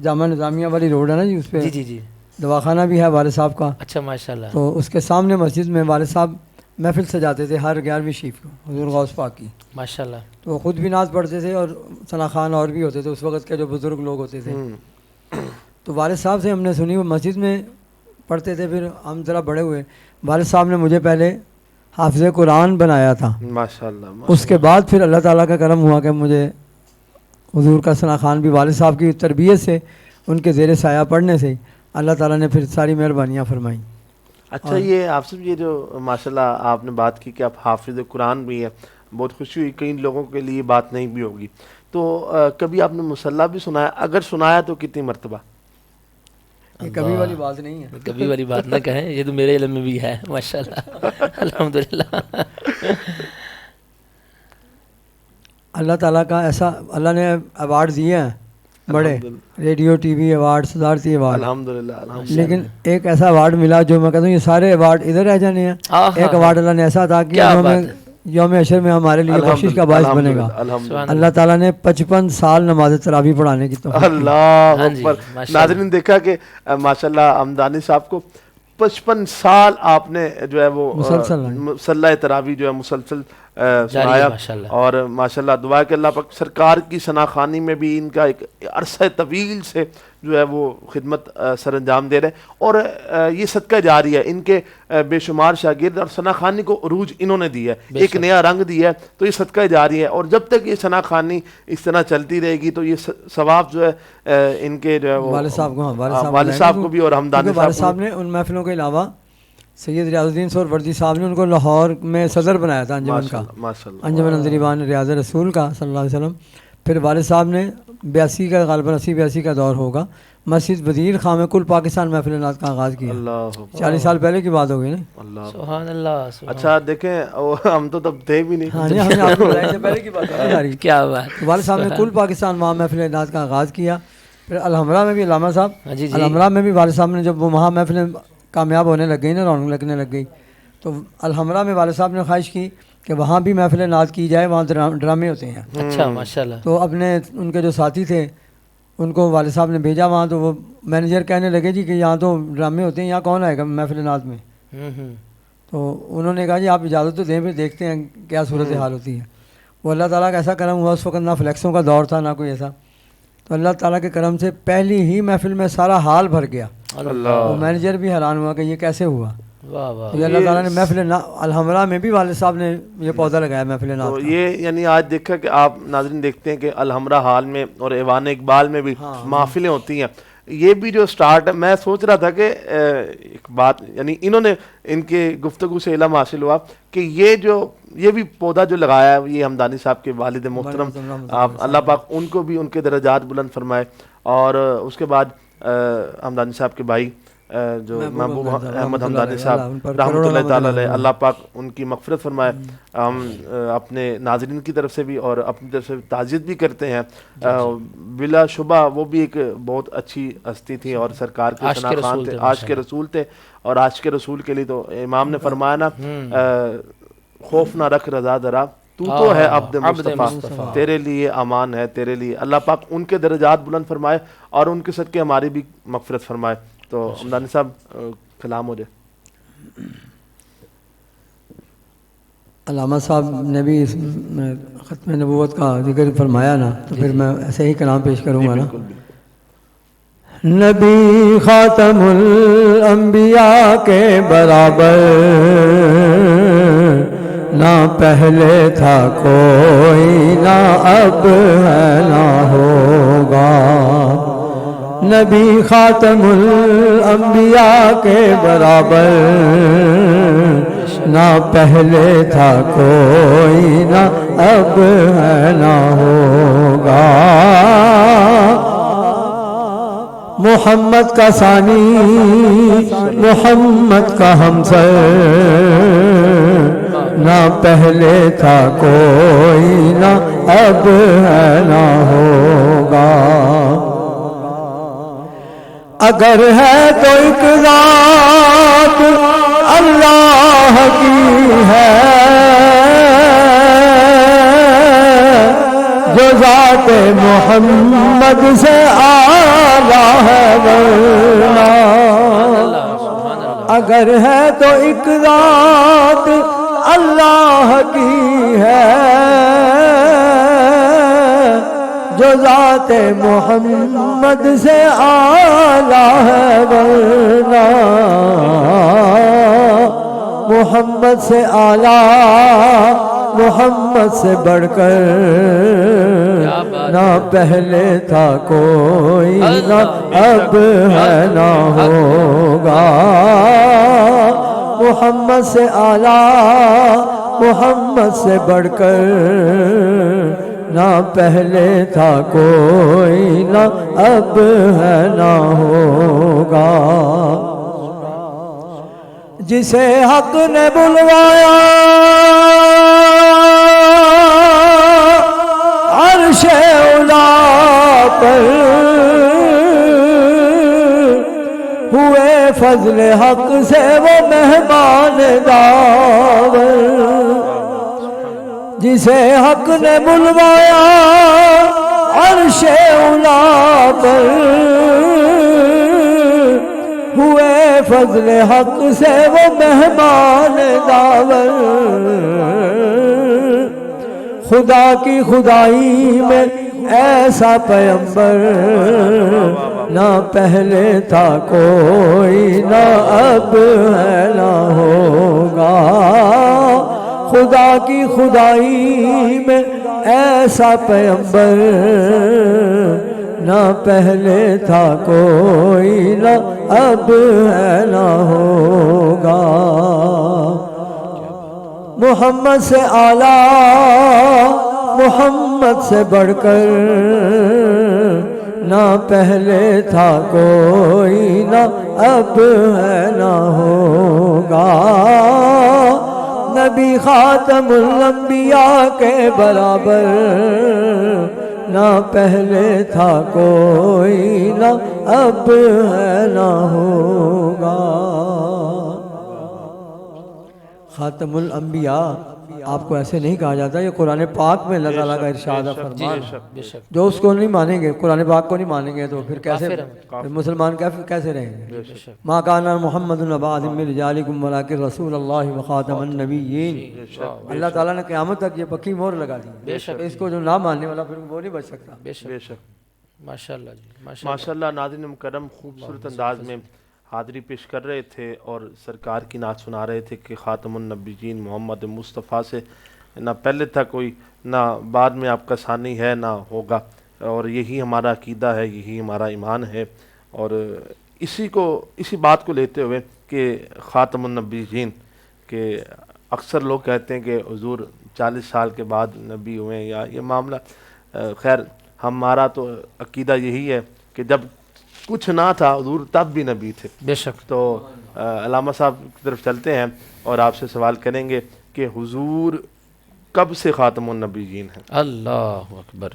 جامعہ نظامیہ والی روڈ ہے نا جی، اس پہ جی دواخانہ بھی ہے والد صاحب کا. اچھا ماشاءاللہ. تو اس کے سامنے مسجد میں والد صاحب محفل سجاتے تھے ہر 11ویں شریف کو حضور غوث پاک کی. ماشاء اللہ. تو وہ خود بھی نعت پڑھتے تھے اور ثنا خان اور بھی ہوتے تھے اس وقت کے جو بزرگ لوگ ہوتے تھے. تو والد صاحب سے ہم نے سنی، وہ مسجد میں پڑھتے تھے. پھر ہم ذرا بڑے ہوئے، والد صاحب نے مجھے پہلے حافظ قرآن بنایا تھا. ماشاءاللہ. اس کے بعد پھر اللہ تعالیٰ کا کرم ہوا کہ مجھے حضور کا ثنا خان بھی والد صاحب کی تربیت سے، ان کے زیر سایہ پڑھنے سے اللہ تعالیٰ نے پھر ساری مہربانیاں فرمائیں. اچھا، یہ آپ سے یہ جو ماشاءاللہ آپ نے بات کی کہ آپ حافظ قرآن بھی ہیں، بہت خوشی ہوئی. کئی لوگوں کے لیے بات نہیں بھی ہوگی. تو کبھی آپ نے مصلی بھی سنایا؟ اگر سنایا تو کتنی مرتبہ؟ یہ کبھی والی بات نہیں ہے. کبھی والی بات نہ کہیں، یہ تو میرے علم میں بھی ہے ماشاءاللہ. الحمدللہ. اللہ تعالیٰ کا ایسا، اللہ نے ایوارڈ دیے ہیں بڑے، ریڈیو ٹی وی ایوارڈ، صدارتی ایوارڈ. الحمدللہ. لیکن ایک ایسا ایوارڈ ملا جو میں کہتا ہوں یہ سارے ایوارڈ ادھر رہ جانے ہیں. ایک ایوارڈ اللہ نے ایسا عطا کیا یوم حشر میں ہمارے لیے بخشش کا باعث بنے گا. اللہ تعالیٰ نے 55 سال نماز تراویح پڑھانے کی توفیق. اللہ اکبر. ناظرین دیکھا کہ ماشاءاللہ حمدانی صاحب کو 55 سال آپ نے جو ہے وہ مسلح تراویح جو ہے مسلسل سنایا. اور ماشاءاللہ دعا کہ اللہ پاک سرکار کی ثناخوانی میں بھی ان کا ایک عرصہ طویل سے جو ہے وہ خدمت سر انجام دے رہے ہیں. اور یہ صدقہ جاری ہے. ان کے بے شمار شاگرد اور ثناخوانی کو عروج انہوں نے دیا ہے، ایک نیا رنگ دیا ہے. تو یہ صدقہ جاری ہے، اور جب تک یہ ثناخوانی اس طرح چلتی رہے گی تو یہ ثواب جو ہے ان کے جو ہے وہ والد صاحب کو بھی اور حمدانی صاحب نے ان محفلوں کے علاوہ سید ریاض الدین سہروردی صاحب نے ان کو لاہور میں صدر بنایا تھا انجمن کا، انجمن انظریوان ریاض رسول کا صلی اللہ علیہ وسلم. پھر والد صاحب نے 82 کا غالباً 80-82 کا دور ہوگا، مسجد وزیر خاں میں کل پاکستان محفل نعت کا آغاز کیا. 40 سال پہلے کی بات ہو گئی نا. سبحان اللہ. اچھا دیکھیں ہم تو تب تھے بھی نہیں. ہاں جی، ہم آپ کو پہلے کی بات ہے. کیا بات. والد صاحب نے کل پاکستان وہاں محفل نعت کا آغاز کیا. پھر الحمرہ میں بھی علامہ صاحب، الحمرہ میں بھی والد صاحب نے جب وہ وہاں محفلیں کامیاب ہونے لگ گئی نا، رونق لگنے لگ گئی، تو الحمرہ میں والد صاحب نے خواہش کی کہ وہاں بھی محفل نعت کی جائے، وہاں ڈرامے ہوتے ہیں. اچھا ماشاءاللہ. تو اپنے ان کے جو ساتھی تھے ان کو والد صاحب نے بھیجا وہاں. تو وہ مینیجر کہنے لگے جی کہ یہاں تو ڈرامے ہوتے ہیں، یہاں کون آئے گا محفل نعت میں؟ تو انہوں نے کہا جی آپ اجازت تو دیں، پھر دیکھتے ہیں کیا صورت حال ہوتی ہے. وہ اللہ تعالیٰ کا ایسا کرم ہوا، اس وقت نہ فلیکسوں کا دور تھا نہ کوئی ایسا. تو اللہ تعالیٰ کے کرم سے پہلی ہی محفل میں سارا حال بھر گیا. وہ مینیجر بھی حیران ہوا کہ یہ کیسے ہوا. یہ اللہ تعالیٰ نے محفل الحمرہ میں بھی والد صاحب نے یہ پودا لگایا محفل نعت کا. یہ یعنی آج دیکھا کہ آپ ناظرین دیکھتے ہیں کہ الحمرہ حال میں اور ایوان اقبال میں بھی محفلیں ہوتی ہیں. یہ بھی جو سٹارٹ ہے، میں سوچ رہا تھا کہ ایک بات یعنی انہوں نے ان کے گفتگو سے علم حاصل ہوا کہ یہ بھی پودا جو لگایا ہے یہ حمدانی صاحب کے والد محترم، اللہ پاک ان کو بھی ان کے درجات بلند فرمائے. اور اس کے بعد حمدانی صاحب کے بھائی جو محبوب احمد حمدانی صاحب رحمۃ اللہ تعالیٰ علیہ، اللہ پاک ان کی مغفرت فرمائے. ہم اپنے ناظرین کی طرف سے بھی اور اپنی طرف سے تعزیت بھی کرتے ہیں. بلا شبہ وہ بھی ایک بہت اچھی ہستی تھی اور سرکار کے شناخوان تھے، عاشق رسول تھے. اور عاشق رسول کے لیے تو امام نے فرمایا نا، خوف نہ رکھ رضا درا، تو ہے عبد مصطفیٰ، تیرے لیے امان ہے، تیرے لیے. اللہ پاک ان کے درجات بلند فرمائے اور ان کے صدقے ہماری بھی مغفرت فرمائے. تو حمدانی صاحب کلام ہو جائے. علامہ صاحب نے بھی ختم نبوت کا ذکر فرمایا نا، تو پھر میں ایسے ہی کلام پیش کروں گا نا. نبی خاتم الانبیاء کے برابر نہ پہلے تھا کوئی، نہ اب ہے نہ ہوگا. نبی خاتم الانبیاء کے برابر نہ پہلے تھا کوئی، نہ اب ہے نہ ہوگا. محمد کا ثانی، محمد کا ہمسر، نہ پہلے تھا کوئی، نہ اب ہے نہ ہوگا. اگر ہے تو ایک ذات اللہ کی ہے، جو ذات محمد سے اعلیٰ ہے ورنہ. اگر ہے تو ایک ذات اللہ کی ہے جو ذات محمد سے اعلیٰ ہے، ورنہ محمد سے اعلیٰ، محمد سے بڑھ کر نہ پہلے تھا کوئی، نہ اب ہے نہ ہوگا۔ محمد سے اعلیٰ، محمد سے بڑھ کر نہ پہلے تھا کوئی، نہ اب ہے نہ ہوگا۔ جسے حق نے بلوایا عرش اولا پر، ہوئے فضل حق سے وہ مہمان داور۔ جسے حق نے بلوایا عرش اولا پر، ہوئے فضل حق سے وہ مہمان داور۔ خدا کی خدائی میں ایسا پیمبر نہ پہلے تھا کوئی، نہ اب ہے نہ ہوگا۔ خدا کی خدائی میں ایسا پیمبر نہ پہلے تھا کوئی، نہ اب ہے نہ ہوگا۔ محمد سے اعلیٰ، محمد سے بڑھ کر نہ پہلے تھا کوئی، نہ اب ہے نہ ہوگا۔ نبی خاتم الانبیاء کے برابر نہ پہلے تھا کوئی، نہ اب ہے نہ ہوگا۔ خاتم الانبیاء آپ کو ایسے نہیں کہا جاتا، یہ قرآن پاک میں اللہ تعالیٰ کا ارشاد و فرمان ہے۔ جو اس کو نہیں مانیں گے، قرآن پاک کو نہیں مانیں گے، تو پھر کیسے مسلمان کیسے رہیں گے؟ ما کان محمد ابا احد من رجالکم ولکن رسول اللہ وخاتم النبیین۔ اللہ تعالیٰ نے قیامت تک یہ پکی مہر لگا دی، اس کو جو نہ ماننے والا پھر وہ نہیں بچ سکتا۔ بے شک ماشاءاللہ جی، ماشاءاللہ۔ ناظرین مکرم خوبصورت انداز میں حاضری پیش کر رہے تھے اور سرکار کی نعت سنا رہے تھے کہ خاتم النبیین محمد مصطفیٰ سے نہ پہلے تھا کوئی، نہ بعد میں آپ کا ثانی ہے نہ ہوگا، اور یہی ہمارا عقیدہ ہے، یہی ہمارا ایمان ہے۔ اور اسی بات کو لیتے ہوئے کہ خاتم النبیین کہ اکثر لوگ کہتے ہیں کہ حضور 40 سال کے بعد نبی ہوئے، یا یہ معاملہ خیر ہمارا تو عقیدہ یہی ہے کہ جب کچھ نہ تھا حضور تب بھی نبی تھے۔ بے شک۔ تو علامہ صاحب کی طرف چلتے ہیں اور آپ سے سوال کریں گے کہ حضور کب سے خاتم النبیین ہیں؟ اللہ اکبر،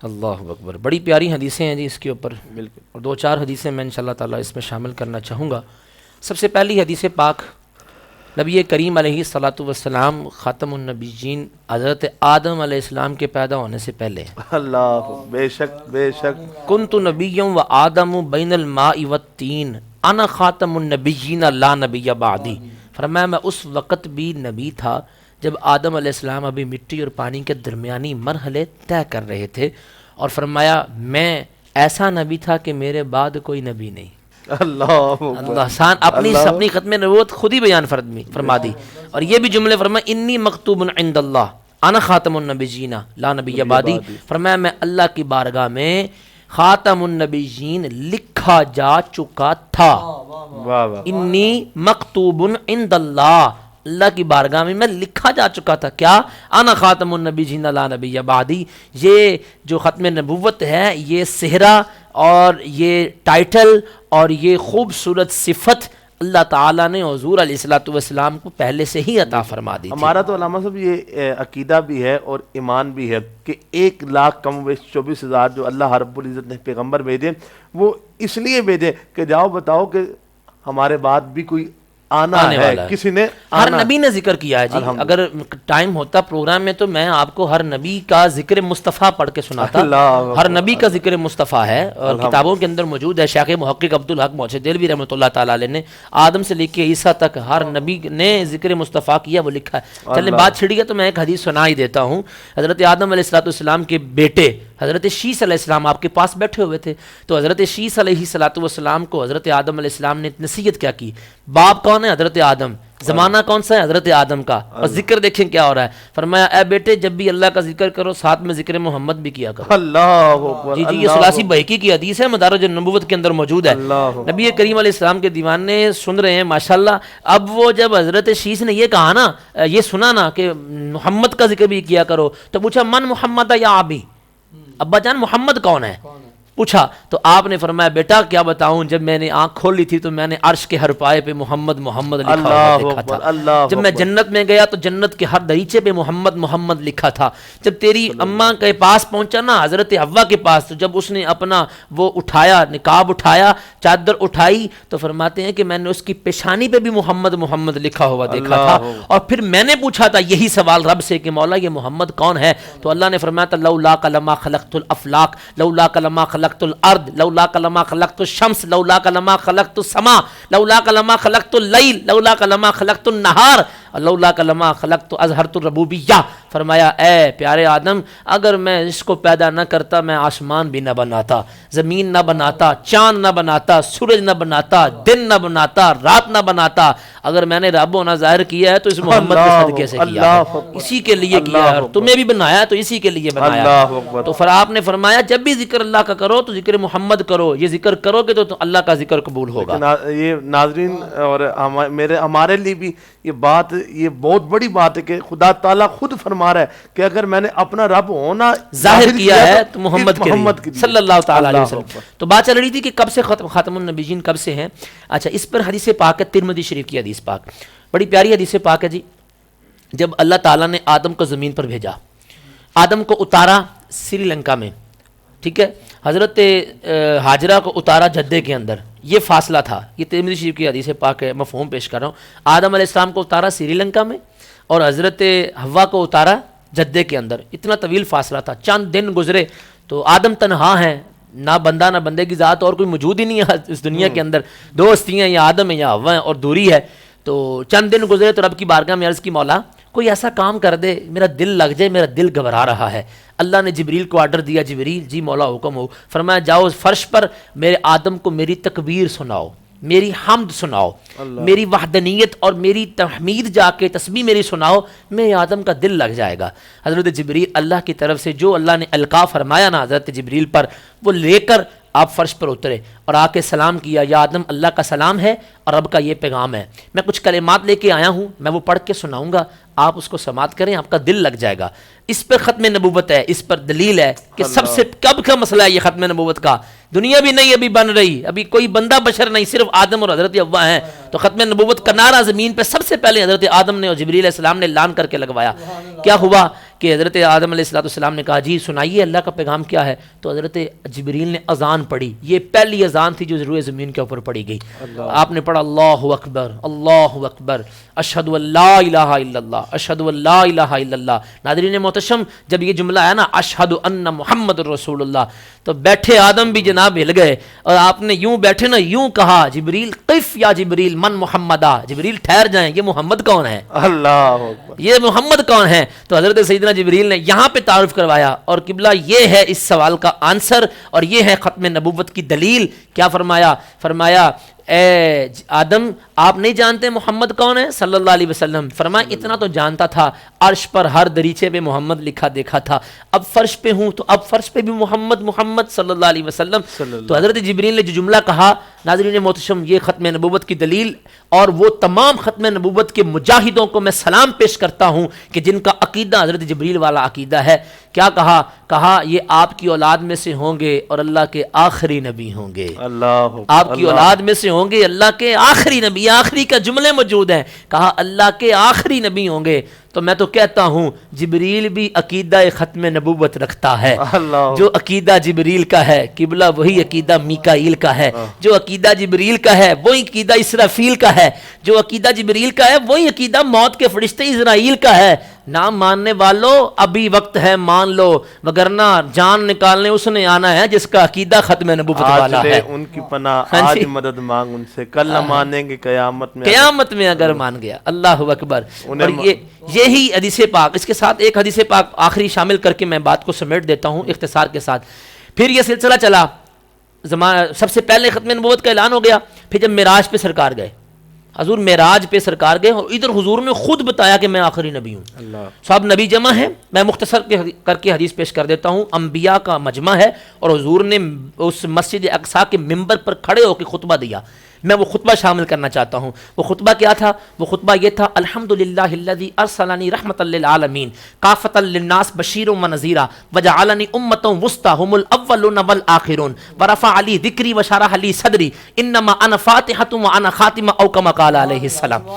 اللہ اکبر۔ بڑی پیاری حدیثیں ہیں جی اس کے اوپر، بالکل، اور 2-4 حدیثیں میں انشاءاللہ تعالیٰ اس میں شامل کرنا چاہوں گا۔ سب سے پہلی حدیث پاک نبی کریم علیہ الصلاۃ والسلام خاتم النبیین حضرت آدم علیہ السلام کے پیدا ہونے سے پہلے ہیں۔ اللہ، بے شک بے شک۔ کنت نبی و آدم بین الماء والتین انا خاتم النبیین لا نبی بعدی۔ فرمایا میں اس وقت بھی نبی تھا جب آدم علیہ السلام ابھی مٹی اور پانی کے درمیانی مرحلے طے کر رہے تھے، اور فرمایا میں ایسا نبی تھا کہ میرے بعد کوئی نبی نہیں۔ اللہ اللہ شان اپنی ختم نبوت خود ہی بیان فرما دی، اور یہ بھی جملے فرمایا انی مکتوب عند اللہ انا خاتم النبیین لا نبی بعدی۔ فرمایا میں اللہ کی بارگاہ میں خاتم النبیین لکھا جا چکا تھا۔ انی مکتوب عند اللہ، اللہ کی بارگاہ میں لکھا جا چکا تھا کیا؟ انا خاتم النبیین لا نبی بعدی۔ یہ جو ختم نبوت ہے، یہ صحرا اور یہ ٹائٹل اور یہ خوبصورت صفت اللہ تعالیٰ نے حضور علیہ السلام کو پہلے سے ہی عطا فرما دی تھی۔ ہمارا تو علامہ صاحب یہ عقیدہ بھی ہے اور ایمان بھی ہے کہ 1,24,000 جو اللہ رب العزت نے پیغمبر بھیجے، وہ اس لیے بھیجے کہ جاؤ بتاؤ کہ ہمارے بعد بھی کوئی آنا آنے ہے، والا ہے۔ کسی نے ہر آنا نبی نے ذکر کیا ہے جی، اگر ٹائم ہوتا پروگرام میں تو میں آپ کو ہر نبی کا ذکر مصطفیٰ پڑھ کے سناتا۔ اللہ ہر نبی کا ذکر مصطفیٰ ہے اور کتابوں کے اندر موجود ہے۔ شیخ محقق عبدالحق محسن دہلوی رحمۃ اللہ تعالیٰ علیہ نے آدم سے لے کے عیسیٰ تک ہر نبی نے ذکر مصطفیٰ کیا، وہ لکھا ہے۔ چلیں بات چھڑی ہے تو میں ایک حدیث سنا ہی دیتا ہوں۔ حضرت آدم علیہ السلام کے بیٹے حضرت شیس علیہ السلام آپ کے پاس بیٹھے ہوئے تھے، تو حضرت شیس علیہ السلام کو حضرت آدم علیہ السلام نے نصیحت کیا کی۔ باپ کون ہے؟ حضرت آدم۔ زمانہ کون سا ہے؟ حضرت آدم کا۔ اور ذکر دیکھیں کیا ہو رہا ہے، فرمایا اے بیٹے جب بھی اللہ کا ذکر کرو ساتھ میں ذکر محمد بھی کیا کرو۔ اللہ اکبر، جی یہ ثلاثی بہقی کی حدیث ہے، مدارج النبوت کے اندر موجود ہے۔ نبی کریم علیہ السلام کے دیوانے سن رہے ہیں ماشاءاللہ۔ اب وہ جب حضرت شیس نے یہ کہا نا، یہ سنا نا کہ محمد کا ذکر بھی کیا کرو، تو پوچھا من محمد یا ابی، ابا جان محمد کون ہے پوچھا، تو آپ نے فرمایا بیٹا کیا بتاؤں، جب میں نے آنکھ کھولی تھی تو میں نے عرش کے ہر پائے پہ محمد محمد لکھا ہوا دیکھا تھا۔ جب میں جنت میں گیا تو جنت کے ہر دریچے پہ محمد محمد لکھا تھا۔ جب تیری اماں کے پاس پہنچا نا حضرت حوا کے پاس، تو جب اس نے اپنا وہ اٹھایا، نقاب اٹھایا، چادر اٹھائی، تو فرماتے ہیں کہ میں نے اس کی پیشانی پہ بھی محمد محمد لکھا ہوا دیکھا تھا۔ اور پھر میں نے پوچھا تھا یہی سوال رب سے کہ مولا یہ محمد کون ہے، تو اللہ نے فرمایا تھا لولاک لما خلقت الافلاک، لولاک لما خلقت الارض، لولاک لما خلقت الشمس، لولاک لما خلقت السماء، لولاک لما خلقت اللیل، لولاک لما خلقت النہار، لولاک لما خلقت اظہرت الربوبیہ۔ فرمایا اے پیارے آدم اگر میں اس کو پیدا نہ کرتا میں آسمان بھی نہ بناتا، زمین نہ بناتا، چاند نہ بناتا، سورج نہ بناتا، دن نہ بناتا، رات نہ بناتا۔ اگر میں نے رب ہونا ظاہر کیا ہے تو اس محمد کے صدقے سے کیا ہے، اسی کے لیے کیا ہے، اور تمہیں بھی بنایا تو اسی کے لیے بنایا۔ تو پھر آپ نے فرمایا جب بھی ذکر اللہ کا کرو تو ذکر محمد کرو، یہ ذکر کرو گے تو اللہ کا ذکر قبول ہوگا۔ یہ ناظرین اور ہمارے لیے بھی یہ بات، یہ بہت بڑی بات ہے کہ خدا تعالیٰ خود فرما رہا ہے کہ اگر میں نے اپنا رب ہونا ظاہر کیا ہے تو محمد کے لیے صلی اللہ تعالیٰ علیہ وسلم۔ تو بات چل رہی تھی کہ کب سے خاتم النبیین کب سے ہیں۔ اچھا اس پر حدیث پاک ہے، ترمذی شریف کی حدیث پاک، بڑی پیاری حدیث پاک ہے جی۔ جب اللہ تعالیٰ نے آدم کو زمین پر بھیجا، آدم کو اتارا سری لنکا میں، ٹھیک ہے، حضرت ہاجرہ کو اتارا جدے کے اندر، یہ فاصلہ تھا۔ یہ ترمذی شریف کی حدیث پاک ہے، مفہوم پیش کر رہا ہوں۔ آدم علیہ السلام کو اتارا سری لنکا میں اور حضرت حوا کو اتارا جدے کے اندر، اتنا طویل فاصلہ تھا۔ چند دن گزرے تو آدم تنہا ہیں، نہ بندہ نہ بندے کی ذات اور کوئی موجود ہی نہیں ہے اس دنیا کے اندر، دو ہستیاں ہیں، یا آدم ہے یا حوا ہیں، اور دوری ہے۔ تو چند دن گزرے تو رب کی بارگاہ میں عرض کی مولا کوئی ایسا کام کر دے میرا دل لگ جائے، میرا دل گھبرا رہا ہے۔ اللہ نے جبریل کو آرڈر دیا، جبریل جی مولا حکم ہو۔ فرمایا جاؤ فرش پر میرے آدم کو میری تکبیر سناؤ، میری حمد سناؤ، میری وحدانیت اور میری تحمید جا کے تسبیح میری سناؤ، میرے آدم کا دل لگ جائے گا۔ حضرت جبریل اللہ کی طرف سے جو اللہ نے القاء فرمایا نا حضرت جبریل پر، وہ لے کر آپ فرش پر اترے اور آ کے سلام کیا، یا آدم اللہ کا سلام ہے اور رب کا یہ پیغام ہے، میں کچھ کلمات لے کے آیا ہوں، میں وہ پڑھ کے سناؤں گا، آپ اس کو سماعت کریں، آپ کا دل لگ جائے گا۔ اس پر ختم نبوت ہے، اس پر دلیل ہے کہ سب سے کب کا مسئلہ ہے یہ ختم نبوت کا، دنیا بھی نہیں ابھی بن رہی، ابھی کوئی بندہ بشر نہیں، صرف آدم اور حضرت حوا ہیں۔ تو ختم نبوت کا نعرہ زمین پہ سب سے پہلے حضرت آدم نے اور جبریل علیہ السلام نے اعلان کر کے لگوایا۔ کیا ہوا کہ حضرت آدم علیہ السلام نے کہا جی سنائیے اللہ کا پیغام کیا ہے، تو حضرت جبریل نے اذان پڑھی، یہ پہلی اذان تھی جو روئے زمین کے اوپر پڑھی گئی۔ آپ نے پڑھا اللہ اکبر اللہ اکبر اشہد ان لا الہ الا اللہ اشہد ان لا الہ الا اللہ۔ ناظرین محتشم جب یہ جملہ ہے نا اشہد ان محمد رسول اللہ، تو بیٹھے آدم بھی جناب ہل گئے، اور آپ نے یوں بیٹھے نا یوں کہا جبریل قف یا جبریل من محمدہ، جبریل ٹھہر جائیں یہ محمد کون ہے، اللہ اکبر، یہ محمد کون ہے۔ تو حضرت سیدنا جبریل نے یہاں پہ تعارف کروایا، اور قبلہ یہ ہے اس سوال کا آنسر اور یہ ہے ختم نبوت کی دلیل۔ کیا فرمایا؟ فرمایا اے آدم آپ نہیں جانتے محمد کون ہے صلی اللہ علیہ وسلم؟ فرمایا اتنا تو جانتا تھا، عرش پر ہر دریچے پہ محمد لکھا دیکھا تھا، اب فرش پہ ہوں تو اب فرش پہ بھی محمد محمد صلی اللہ علیہ وسلم۔ تو حضرت جبریل نے جو جملہ کہا ناظرین محتشم، یہ ختم نبوت کی دلیل، اور وہ تمام ختم نبوت کے مجاہدوں کو میں سلام پیش کرتا ہوں کہ جن کا عقیدہ حضرت جبریل والا عقیدہ ہے۔ کیا کہا؟ کہا یہ آپ کی اولاد میں سے ہوں گے اور اللہ کے آخری نبی ہوں گے، آپ کی اولاد میں سے ہوں گے اللہ کے آخری نبی، آخری کا جملے موجود ہیں، کہا اللہ کے آخری نبی ہوں گے۔ تو میں تو کہتا ہوں جبریل بھی عقیدہ ختم نبوت رکھتا ہے. اللہ جو عقیدہ جبریل کا ہے قبلہ وہی عقیدہ میکائیل کا ہے. جو عقیدہ جبریل کا ہے وہی عقیدہ اسرافیل کا ہے. جو عقیدہ جبریل کا ہے وہی عقیدہ موت کے فرشتے اسرائیل کا ہے. نہ ماننے والوں ابھی وقت ہے مان لو وگرنہ جان نکالنے اس نے آنا ہے جس کا عقیدہ ختم نبوت آج والا لے ہے. ان کی پناہ ہاں آج جی. مدد مانگ ان سے کل نہ مانیں گے قیامت میں. قیامت میں اگر مان گیا. اللہ اکبر. اور انہیں یہی حدیث پاک اس کے ساتھ ایک حدیث پاک آخری شامل کر کے میں بات کو سمیٹ دیتا ہوں اختصار کے ساتھ. پھر یہ سلسلہ چلا سب سے پہلے ختم نبوت کا اعلان ہو گیا. پھر جب معراج پہ سرکار گئے حضور معراج پہ سرکار گئے اور ادھر حضور نے خود بتایا کہ میں آخری نبی ہوں. اللہ صاحب نبی جمع ہے. میں مختصر کر کے حدیث پیش کر دیتا ہوں. انبیاء کا مجمع ہے اور حضور نے اس مسجد اقصی کے منبر پر کھڑے ہو کے خطبہ دیا. میں وہ خطبہ شامل کرنا چاہتا ہوں. وہ خطبہ کیا تھا؟ وہ خطبہ یہ تھا الحمدللہ الذی ارسلنی رحمۃ للعالمین کافۃ للناس بشیر و نذیرا وجعلنی امۃ وسطی هم الاولون والآخرون ورفع علی ذکری وشرح لی صدری انما انا فاتحۃ وانا خاتمہ او کما قال علیہ السلام.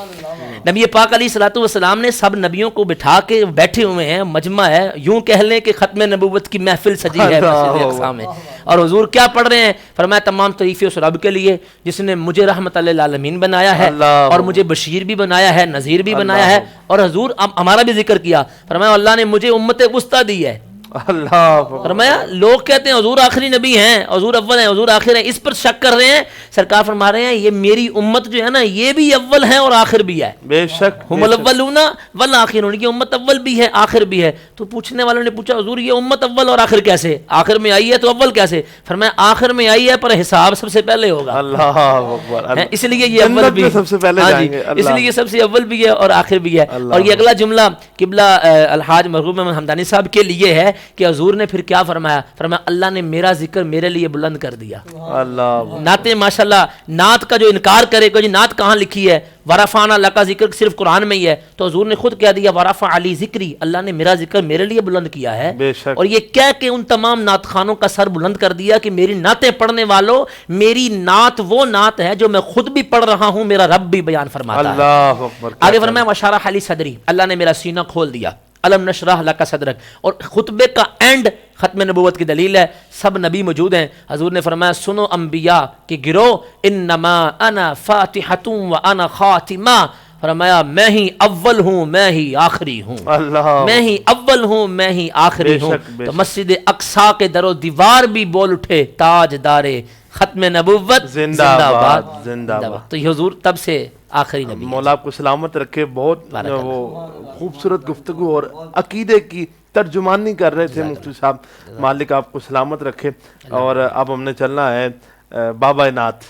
نبی پاک علیہ الصلوۃ والسلام نے سب نبیوں کو بٹھا کے بیٹھے ہوئے ہیں. مجمع ہے یوں کہہ لیں کہ ختم نبوت کی محفل سجی ہے مسجد اقصی میں. اور حضور کیا پڑھ رہے ہیں؟ فرمایا تمام تعریفیں اس رب کے لیے جس نے مجھے رحمت للعالمین بنایا ہے اور مجھے بشیر بھی بنایا ہے نذیر بھی بنایا ہے. اور حضور ہمارا بھی ذکر کیا. فرمایا اللہ نے مجھے امت وسطیٰ دی ہے. اللہ فرمایا لوگ کہتے ہیں حضور آخری نبی ہیں حضور اول ہیں حضور آخر ہیں اس پر شک کر رہے ہیں. سرکار فرما رہے ہیں یہ میری امت جو ہے نا یہ بھی اول ہے اور آخر بھی ہے. بے شک ہم الاولون والآخرون. یہ امت اول بھی ہے آخر بھی ہے. تو پوچھنے والوں نے پوچھا حضور یہ امت اول اور آخر کیسے؟ آخر میں آئی ہے تو اول کیسے؟ فرمایا آخر میں آئی ہے پر حساب سب سے پہلے ہوگا. اللہ اکبر. اس لیے یہ اول بھی سب سے پہلے جائیں گے. اس لیے یہ سب سے اول بھی ہے اور آخر بھی ہے. اور یہ اگلا جملہ قبلہ الحاج مرحوم محمد حمدانی صاحب کے لیے ہے کہ حضور نے پھر کیا فرمایا؟ فرمایا اللہ نے میرا ذکر میرے لیے بلند کر دیا. اللہ نعتیں ماشاءاللہ نعت کا جو انکار کرے کہ جی نعت کہاں لکھی ہے؟ ورفعنا لک ذکر صرف قرآن میں ہی ہے. تو حضور نے خود کہہ دیا ورفع علی ذکری اللہ نے میرا ذکر میرے لیے بلند کیا ہے. بے شک. اور یہ کہہ کے ان تمام نعت خانوں کا سر بلند کر دیا کہ میری نعتیں پڑھنے والوں میری نعت وہ نعت ہے جو میں خود بھی پڑھ رہا ہوں میرا رب بھی بیان فرماتا ہے. اللہ اکبر. آگے فرمایا وشرح علی صدری اللہ نے میرا سینہ کھول دیا. الم نشرح لک صدرک. اور خطبے کا اینڈ ختم نبوت کی دلیل ہے. سب نبی موجود ہیں. حضور نے فرمایا سنو انبیاء کہ گروہ انما انا فاتحۃ وانا خاتمہ. فرمایا میں ہی اول ہوں میں ہی آخری ہوں. اللہ میں ہی اول ہوں میں ہی آخری ہوں. تو مسجد اقصی کے در و دیوار بھی بول اٹھے تاجدار ختم نبوت زندہ باد زندہ باد. تو یہ حضور تب سے آخری نبی. مولا آپ کو سلامت رکھے. بہت وہ خوبصورت گفتگو اور عقیدے کی ترجمانی کر رہے تھے مفتی صاحب. مالک آپ کو سلامت رکھے. اور اب ہم نے چلنا ہے بابا نعت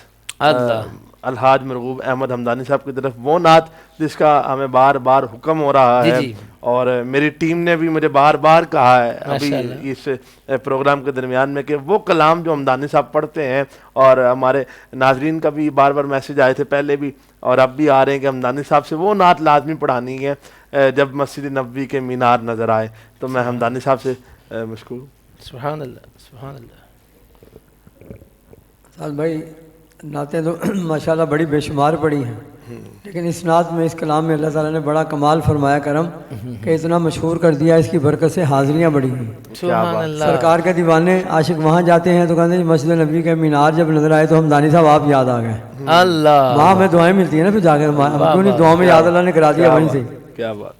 الحاج مرغوب احمد حمدانی صاحب کی طرف. وہ نعت جس کا ہمیں بار بار حکم ہو رہا ہے اور میری ٹیم نے بھی مجھے بار بار کہا ہے ابھی اس پروگرام کے درمیان میں کہ وہ کلام جو حمدانی صاحب پڑھتے ہیں اور ہمارے ناظرین کا بھی بار بار میسج آئے تھے پہلے بھی اور اب بھی آ رہے ہیں کہ حمدانی صاحب سے وہ نعت لازمی پڑھانی ہے جب مسجد نبوی کے مینار نظر آئے. تو میں حمدانی صاحب سے مشکور ہوں. سبحان اللہ سبحان اللہ. سعد بھائی نعتیں تو ماشاءاللہ بڑی بے شمار پڑی ہیں لیکن اس نعت میں اس کلام میں اللہ تعالیٰ نے بڑا کمال فرمایا کرم کہ اتنا مشہور کر دیا اس کی برکت سے حاضریاں بڑی ہیں. سبحان اللہ. سرکار کے دیوانے عاشق وہاں جاتے ہیں تو کہتے ہیں مسجد نبوی کے مینار جب نظر آئے تو حمدانی صاحب آپ یاد آ گئے. اللہ وہاں ہمیں دعائیں ملتی ہیں نا پھر جا کے کیوں نہیں دعاؤں میں یاد اللہ نے کرا دیا وہیں سے. کیا بات.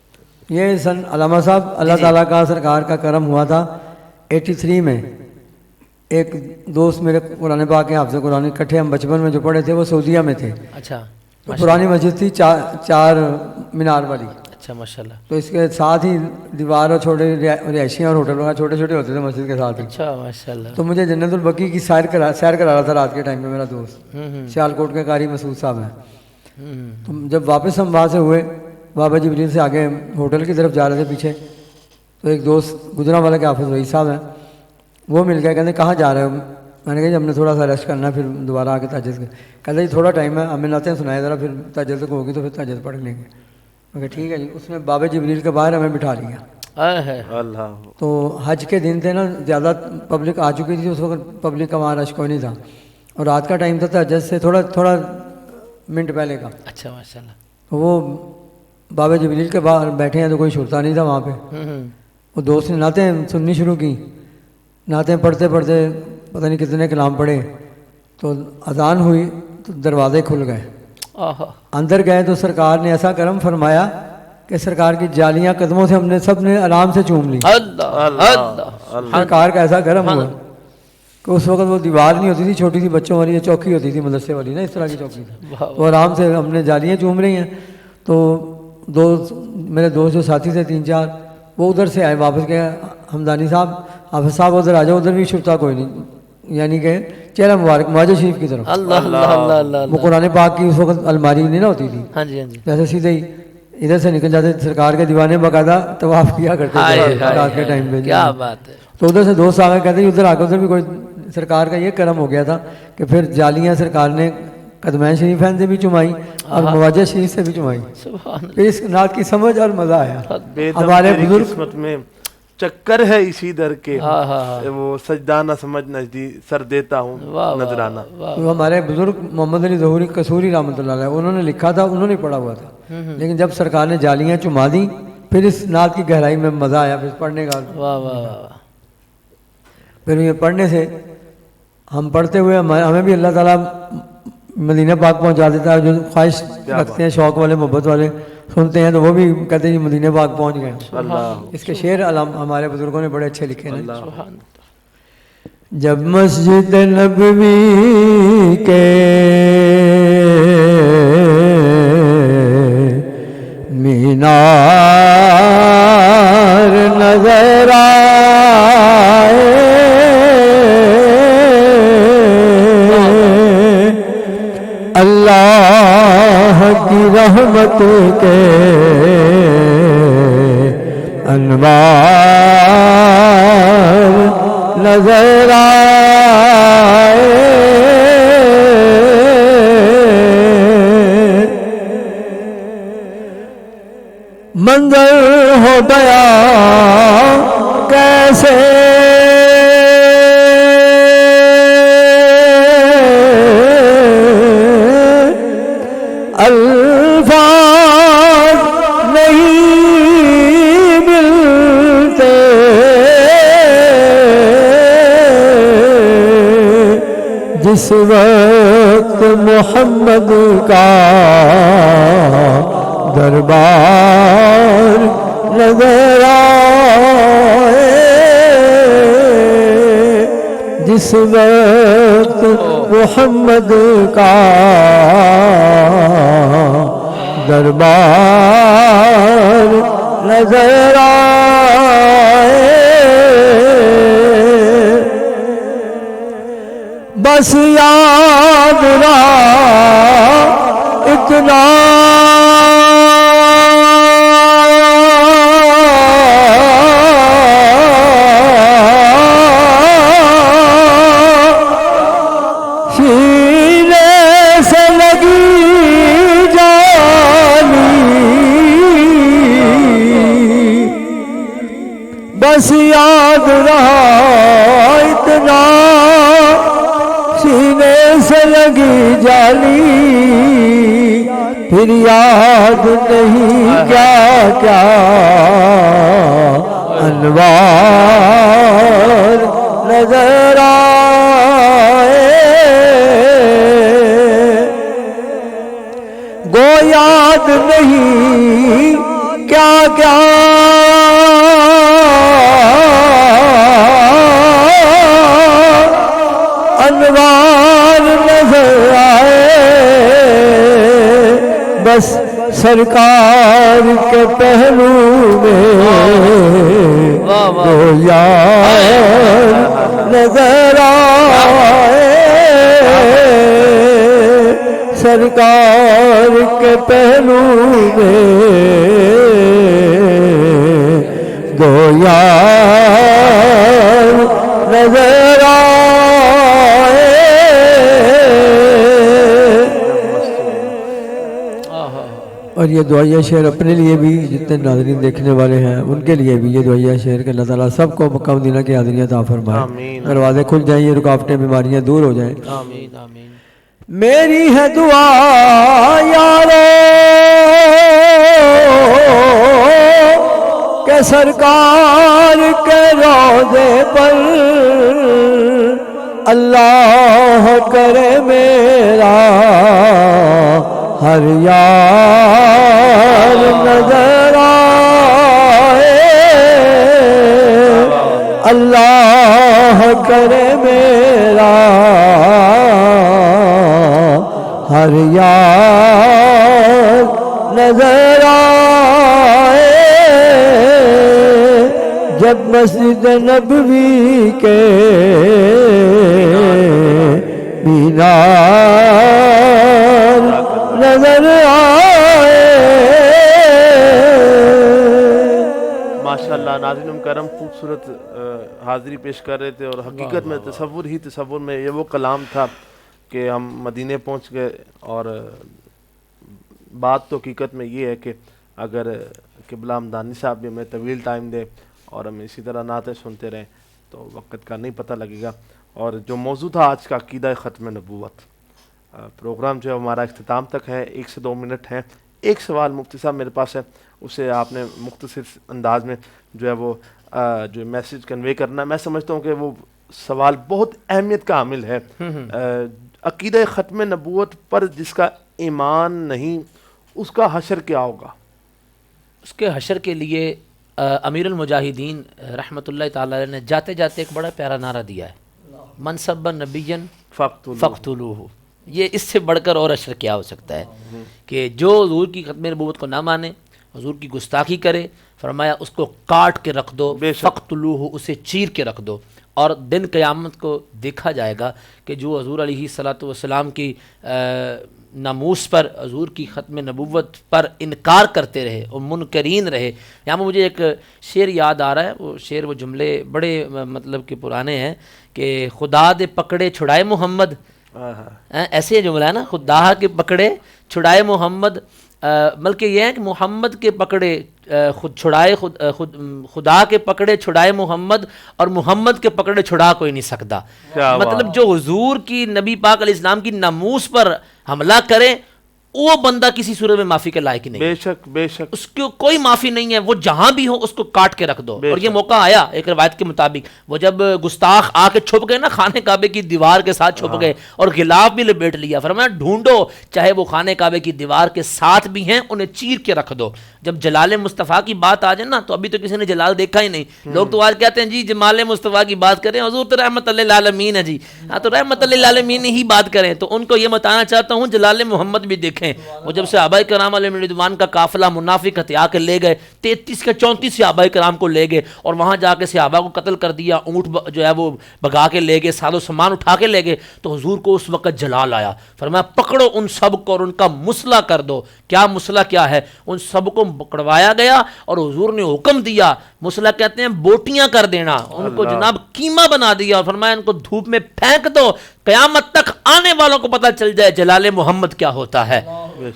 یہ سن علامہ صاحب اللہ تعالیٰ کا سرکار کا کرم ہوا تھا 83 میں. ایک دوست میرے قرآن پاک کے حافظ قرآن اکٹھے ہم بچپن میں جو پڑھے تھے وہ سعودیہ میں تھے. اچھا تو پرانی مسجد تھی چار مینار والی. اچھا ماشاءاللہ. تو اس کے ساتھ ہی دیوار اور چھوٹے رہائشیاں اور ہوٹل وغیرہ چھوٹے چھوٹے ہوتے تھے مسجد کے ساتھ ہی. اچھا ماشاءاللہ. تو مجھے جنت البقیع کی سیر کرا رہا تھا رات کے ٹائم میں میرا دوست سیالکوٹ کے قاری مسعود صاحب ہیں. تو جب واپس ہم وہاں سے ہوئے بابا جبریل سے آگے ہوٹل کی طرف جا رہے تھے پیچھے تو ایک دوست گجرا والا کے حافظ وہی صاحب ہیں وہ مل گئے. کہتے کہاں جا رہے ہو؟ میں نے کہا جی ہم نے تھوڑا سا ریسٹ کرنا ہے پھر دوبارہ آ کے تہجد کے. کہتے جی تھوڑا ٹائم ہے ہمیں نعتیں سنائے ذرا پھر تہجد تک ہوگی تو پھر تہجد پڑھ لیں گے. میں کہا ٹھیک ہے جی. اس نے بابا جبریل کے باہر ہمیں بٹھا لیا. اللہ. تو حج کے دن تھے نا زیادہ پبلک آ چکی تھی اس وقت پبلک کا وہاں رش کوئی نہیں تھا اور رات کا ٹائم تھا تہجد سے تھوڑا منٹ پہلے کا. اچھا ماشاءاللہ. وہ بابا جبریل کے باہر بیٹھے ہیں تو کوئی شرطا نہیں تھا وہاں پہ. وہ دوست نے نعتیں سننی شروع کی. نعتیں پڑھتے پڑھتے پتہ نہیں کتنے کلام پڑھے تو اذان ہوئی تو دروازے کھل گئے. اندر گئے تو سرکار نے ایسا کرم فرمایا کہ سرکار کی جالیاں قدموں سے ہم نے سب نے آرام سے چوم لی. سرکار کا ایسا کرم ہوا کہ اس وقت وہ دیوار نہیں ہوتی تھی, چھوٹی سی بچوں والی چوکی ہوتی تھی مدرسے والی نا, اس طرح کی چوکی تھی. تو آرام سے ہم نے جالیاں چوم رہی ہیں. تو میرے دوست جو ساتھی تھے 3-4 وہ ادھر سے آئے واپس گئے. حمدانی صاحب حافظ صاحب ادھر آ جاؤ, ادھر بھی شرطا کوئی نہیں, یعنی کہ چہرہ مبارک مواجہ شریف کی طرف. وہ قرآن پاک کی اس وقت الماری نہیں نہ ہوتی تھی, جیسے سیدھے ہی ادھر سے نکل جاتے. سرکار کے دیوانے باقاعدہ طواف کیا کرتے تھے رات کے ٹائم پہ. کیا بات ہے. تو ادھر سے دوست آ گئے, کہتے ہیں ادھر آ کے ادھر بھی کوئی. سرکار کا یہ کرم ہو گیا تھا کہ پھر جالیاں سرکار نے قدمین شریفین سے بھی چمائی اور مواجہ شریف سے بھی چمائی. پھر اس نعت کی سمجھ اور مزہ آیا. ہمارے بزرگ قسمت میں چکر ہے اسی در کے, وہ سجدہ نہ سمجھ نزدی سر دیتا ہوں نذرانہ. وہ ہمارے بزرگ محمد علی ظہوری قصوری رحمۃ اللہ علیہ, انہوں نے لکھا تھا, انہوں نے پڑھا ہوا تھا, لیکن جب سرکار نے جالیاں چما دیں پھر اس نعت کی گہرائی میں مزہ آیا. پھر پڑھنے کا پھر یہ پڑھنے سے ہم پڑھتے ہوئے ہمیں بھی اللہ تعالیٰ مدینہ پاک پہنچا دیتا ہے. جو خواہش رکھتے ہیں, شوق والے, محبت والے سنتے ہیں تو وہ بھی کہتے ہیں مدینہ پاک پہنچ گئے. اس کے شعر ہمارے بزرگوں نے بڑے اچھے لکھے ہیں. جب مسجد نبوی کے مینار نظر آئے, اللہ کی رحمت کے انوار نظر آئے, منظر ہو گیا کیسے الفاظ نہیں ملتے, جس وقت محمد کا دربار نظر آئے, جس وقت محمد کا دربار نظر آئے, بس یاد رہا اتنا بس یاد رہا اتنا سینے سے لگی جالی, پھر یاد نہیں کیا کیا انوار نظر آئے, گو یاد نہیں کیا کیا انوار نظر آئے, بس سرکار کے پہلو میں دو یار نظر آئے, سرکار کے پہلو میں دو یار نظر آئے. اور یہ دعائیہ شعر اپنے لیے بھی, جتنے ناظرین دیکھنے والے ہیں ان کے لیے بھی یہ دعائیہ شعر کہ اللہ تعالیٰ سب کو مکہ مدینہ کی حاضریاں عطا فرمائے, دروازے کھل جائیں, یہ رکاوٹیں بیماریاں دور ہو جائیں. آمین آمین. میری ہے دعا یارو کہ سرکار کے روضے پر اللہ کرے میرا ہر یار نظر آئے، اللہ کرے میرا ہر یار نظر آئے، جب مسجد نبوی کے مینار نظر آئے۔ ماشاءاللہ ناظرین کرم خوبصورت حاضری پیش کر رہے تھے، اور حقیقت میں تصور میں یہ وہ کلام تھا کہ ہم مدینے پہنچ گئے، اور بات تو حقیقت میں یہ ہے کہ اگر قبلہ ہمدانی صاحب بھی ہمیں طویل ٹائم دے اور ہم اسی طرح نعتیں سنتے رہیں تو وقت کا نہیں پتہ لگے گا۔ اور جو موضوع تھا آج کا عقیدہ ختم نبوت، پروگرام جو ہے ہمارا اختتام تک ہے، 1 سے 2 منٹ ہیں۔ ایک سوال مفتی صاحب میرے پاس ہے، اسے آپ نے مختصر انداز میں جو ہے وہ جو میسیج کنوے کرنا ہے۔ میں سمجھتا ہوں کہ وہ سوال بہت اہمیت کا حامل ہے۔ عقیدہ ختم نبوت پر جس کا ایمان نہیں، اس کا حشر کیا ہوگا؟ اس کے حشر کے لیے امیر المجاہدین رحمۃ اللہ تعالی علیہ نے جاتے جاتے ایک بڑا پیارا نعرہ دیا ہے، من سب نبیا فاقتلوہ۔ یہ اس سے بڑھ کر اور حشر کیا ہو سکتا ہے کہ جو حضور کی ختم نبوت کو نہ مانے، حضور کی گستاخی کرے، فرمایا اس کو کاٹ کے رکھ دو، فاقتلوہ، اسے چیر کے رکھ دو۔ اور دن قیامت کو دیکھا جائے گا کہ جو حضور علیہ الصلوۃ والسلام کی ناموس پر، حضور کی ختم نبوت پر انکار کرتے رہے اور منکرین رہے۔ یہاں مجھے ایک شعر یاد آ رہا ہے، وہ شعر، وہ جملے بڑے مطلب کہ پرانے ہیں کہ خدا دے پکڑے چھڑائے محمد، ایسے جملہ ہے نا، خدا کے پکڑے چھڑائے محمد، بلکہ یہ ہے کہ محمد کے پکڑے خود چھڑائے، خدا کے پکڑے چھڑائے محمد، اور محمد کے پکڑے چھڑا کوئی نہیں سکتا۔ مطلب جو حضور کی، نبی پاک علیہ السلام کی ناموس پر حملہ کرے، وہ بندہ کسی صورت میں معافی کے لائق ہی نہیں، بے شک بے شک، اس کو کوئی معافی نہیں ہے، وہ جہاں بھی ہو اس کو کاٹ کے رکھ دو۔ اور یہ موقع آیا ایک روایت کے مطابق، وہ جب گستاخ آ کے چھپ گئے نا، خانہ کعبے کی دیوار کے ساتھ چھپ گئے اور غلاف بھی لپیٹ لیا، فرمایا ڈھونڈو، چاہے وہ خانہ کعبے کی دیوار کے ساتھ بھی ہیں، انہیں چیر کے رکھ دو۔ جب جلال مصطفیٰ کی بات آ جائے نا، تو ابھی تو کسی نے جلال دیکھا ہی نہیں، لوگ تو آج کہتے ہیں جی جمال مصطفیٰ کی بات کریں، حضور تو رحمت للعالمین ہے جی، ہاں تو رحمت للعالمین ہی بات کریں۔ تو ان کو یہ بتانا چاہتا ہوں جلال محمد بھی دیکھیں۔ وہ جب صحابہ کرام علیہ رضوان کا قافلہ منافق ہتھیا کے لے گئے، 33 کے 34 صحابہ کرام کو لے گئے، اور وہاں جا کے صحابہ کو قتل کر دیا، اونٹ جو ہے وہ بھگا کے لے گئے، ساز و سامان اٹھا کے لے گئے، تو حضور کو اس وقت جلال آیا، فرمایا پکڑو ان سب کو اور ان کا مسئلہ کر دو۔ کیا مسئلہ کیا ہے؟ ان سب کو پکڑوایا گیا اور حضور نے حکم دیا، مسئلہ کہتے ہیں بوٹیاں کر دینا، ان کو جناب قیمہ بنا دیا، اور فرمایا ان کو دھوپ میں پھینک دو، قیامت تک آنے والوں کو پتہ چل جائے جلال محمد کیا ہوتا ہے۔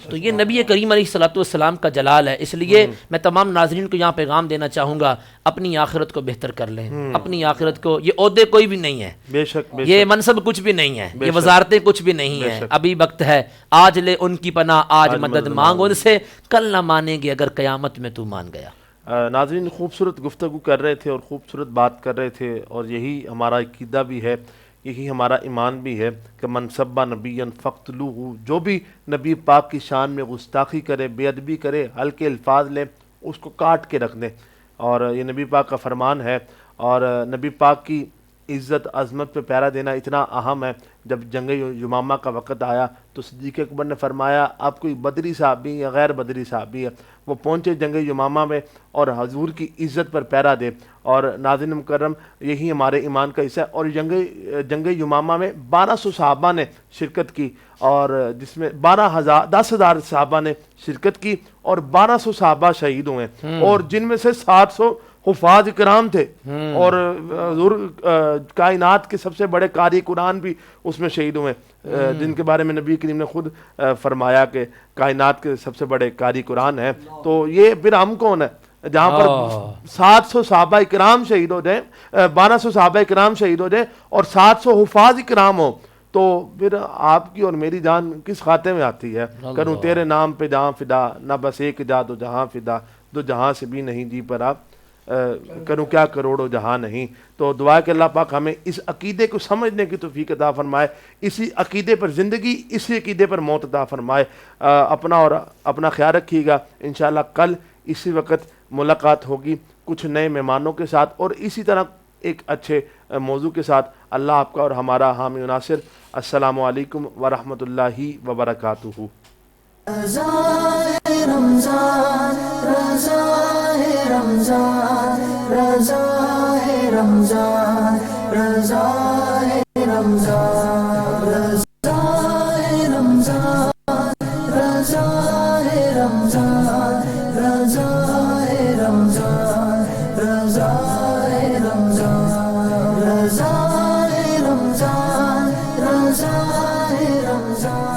تو یہ نبی کریم علیہ الصلوۃ والسلام کا جلال ہے۔ اس لیے میں تمام ناظرین کو یہاں پیغام دینا چاہوں گا، اپنی آخرت کو بہتر کر لیں، اپنی آخرت کو، یہ عہدے کوئی بھی نہیں ہے، بے شک یہ منصب کچھ بھی نہیں ہے، یہ وزارتیں کچھ بھی نہیں ہیں، ابھی وقت ہے، آج لے ان کی پناہ، آج مدد مانگ ان سے، کل نہ مانیں گے اگر قیامت میں تو مان گیا۔ ناظرین خوبصورت گفتگو کر رہے تھے اور خوبصورت بات کر رہے تھے، اور یہی ہمارا عقیدہ بھی ہے، یہی ہمارا ایمان بھی ہے کہ من سب نبی فاقتلوہ، جو بھی نبی پاک کی شان میں گستاخی کرے، بے ادبی کرے، ہلکے الفاظ لے، اس کو کاٹ کے رکھ دیں۔ اور یہ نبی پاک کا فرمان ہے، اور نبی پاک کی عزت عظمت پہ پیرا دینا اتنا اہم ہے۔ جب جنگ یمامہ کا وقت آیا تو صدیق اکبر نے فرمایا اب کوئی بدری صحابی یا غیر بدری صحابی ہے، وہ پہنچے جنگ یمامہ میں اور حضور کی عزت پر پیرا دے۔ اور ناظرین مکرم، یہی ہمارے ایمان کا حصہ ہے۔ اور جنگ یمامہ میں 1200 صحابہ نے شرکت کی، اور جس میں 10,000 صحابہ نے شرکت کی، اور 1200 صحابہ شہید ہوئے، اور جن میں سے 700 حفاظ کرام تھے، اور حضور کائنات کے سب سے بڑے قاری قرآن بھی اس میں شہید ہوئے، جن کے بارے میں نبی کریم نے خود فرمایا کہ کائنات کے سب سے بڑے قاری قرآن ہیں۔ تو یہ پھر ہم کون ہے جہاں پر 700 صحابہ کرام شہید ہو جائیں، 1200 صحابہ کرام شہید ہو جائیں، اور 700 حفاظ کرام ہو، تو پھر آپ کی اور میری جان کس کھاتے میں آتی ہے؟ کروں تیرے نام پہ جہاں فدا، نہ بس ایک جا دو جہاں فدا، دو جہاں سے بھی نہیں جی پر آپ کروں کیا کروڑوں جہاں نہیں۔ تو دعا کہ اللہ پاک ہمیں اس عقیدے کو سمجھنے کی توفیق عطا فرمائے، اسی عقیدے پر زندگی، اسی عقیدے پر موت عطا فرمائے۔ اپنا اور اپنا خیال رکھیے گا، انشاءاللہ کل اسی وقت ملاقات ہوگی کچھ نئے مہمانوں کے ساتھ اور اسی طرح ایک اچھے موضوع کے ساتھ۔ اللہ آپ کا اور ہمارا حامی و ناصر۔ السلام علیکم ورحمۃ اللہ وبرکاتہ۔ رمضان رمضان رضا ہے رمضان رضا ہے رمضان رضا ہے رمضان رضا ہے رمضان رضا ہے رمضان رضا ہے رمضان رضا ہے رمضان رضا ہے رمضان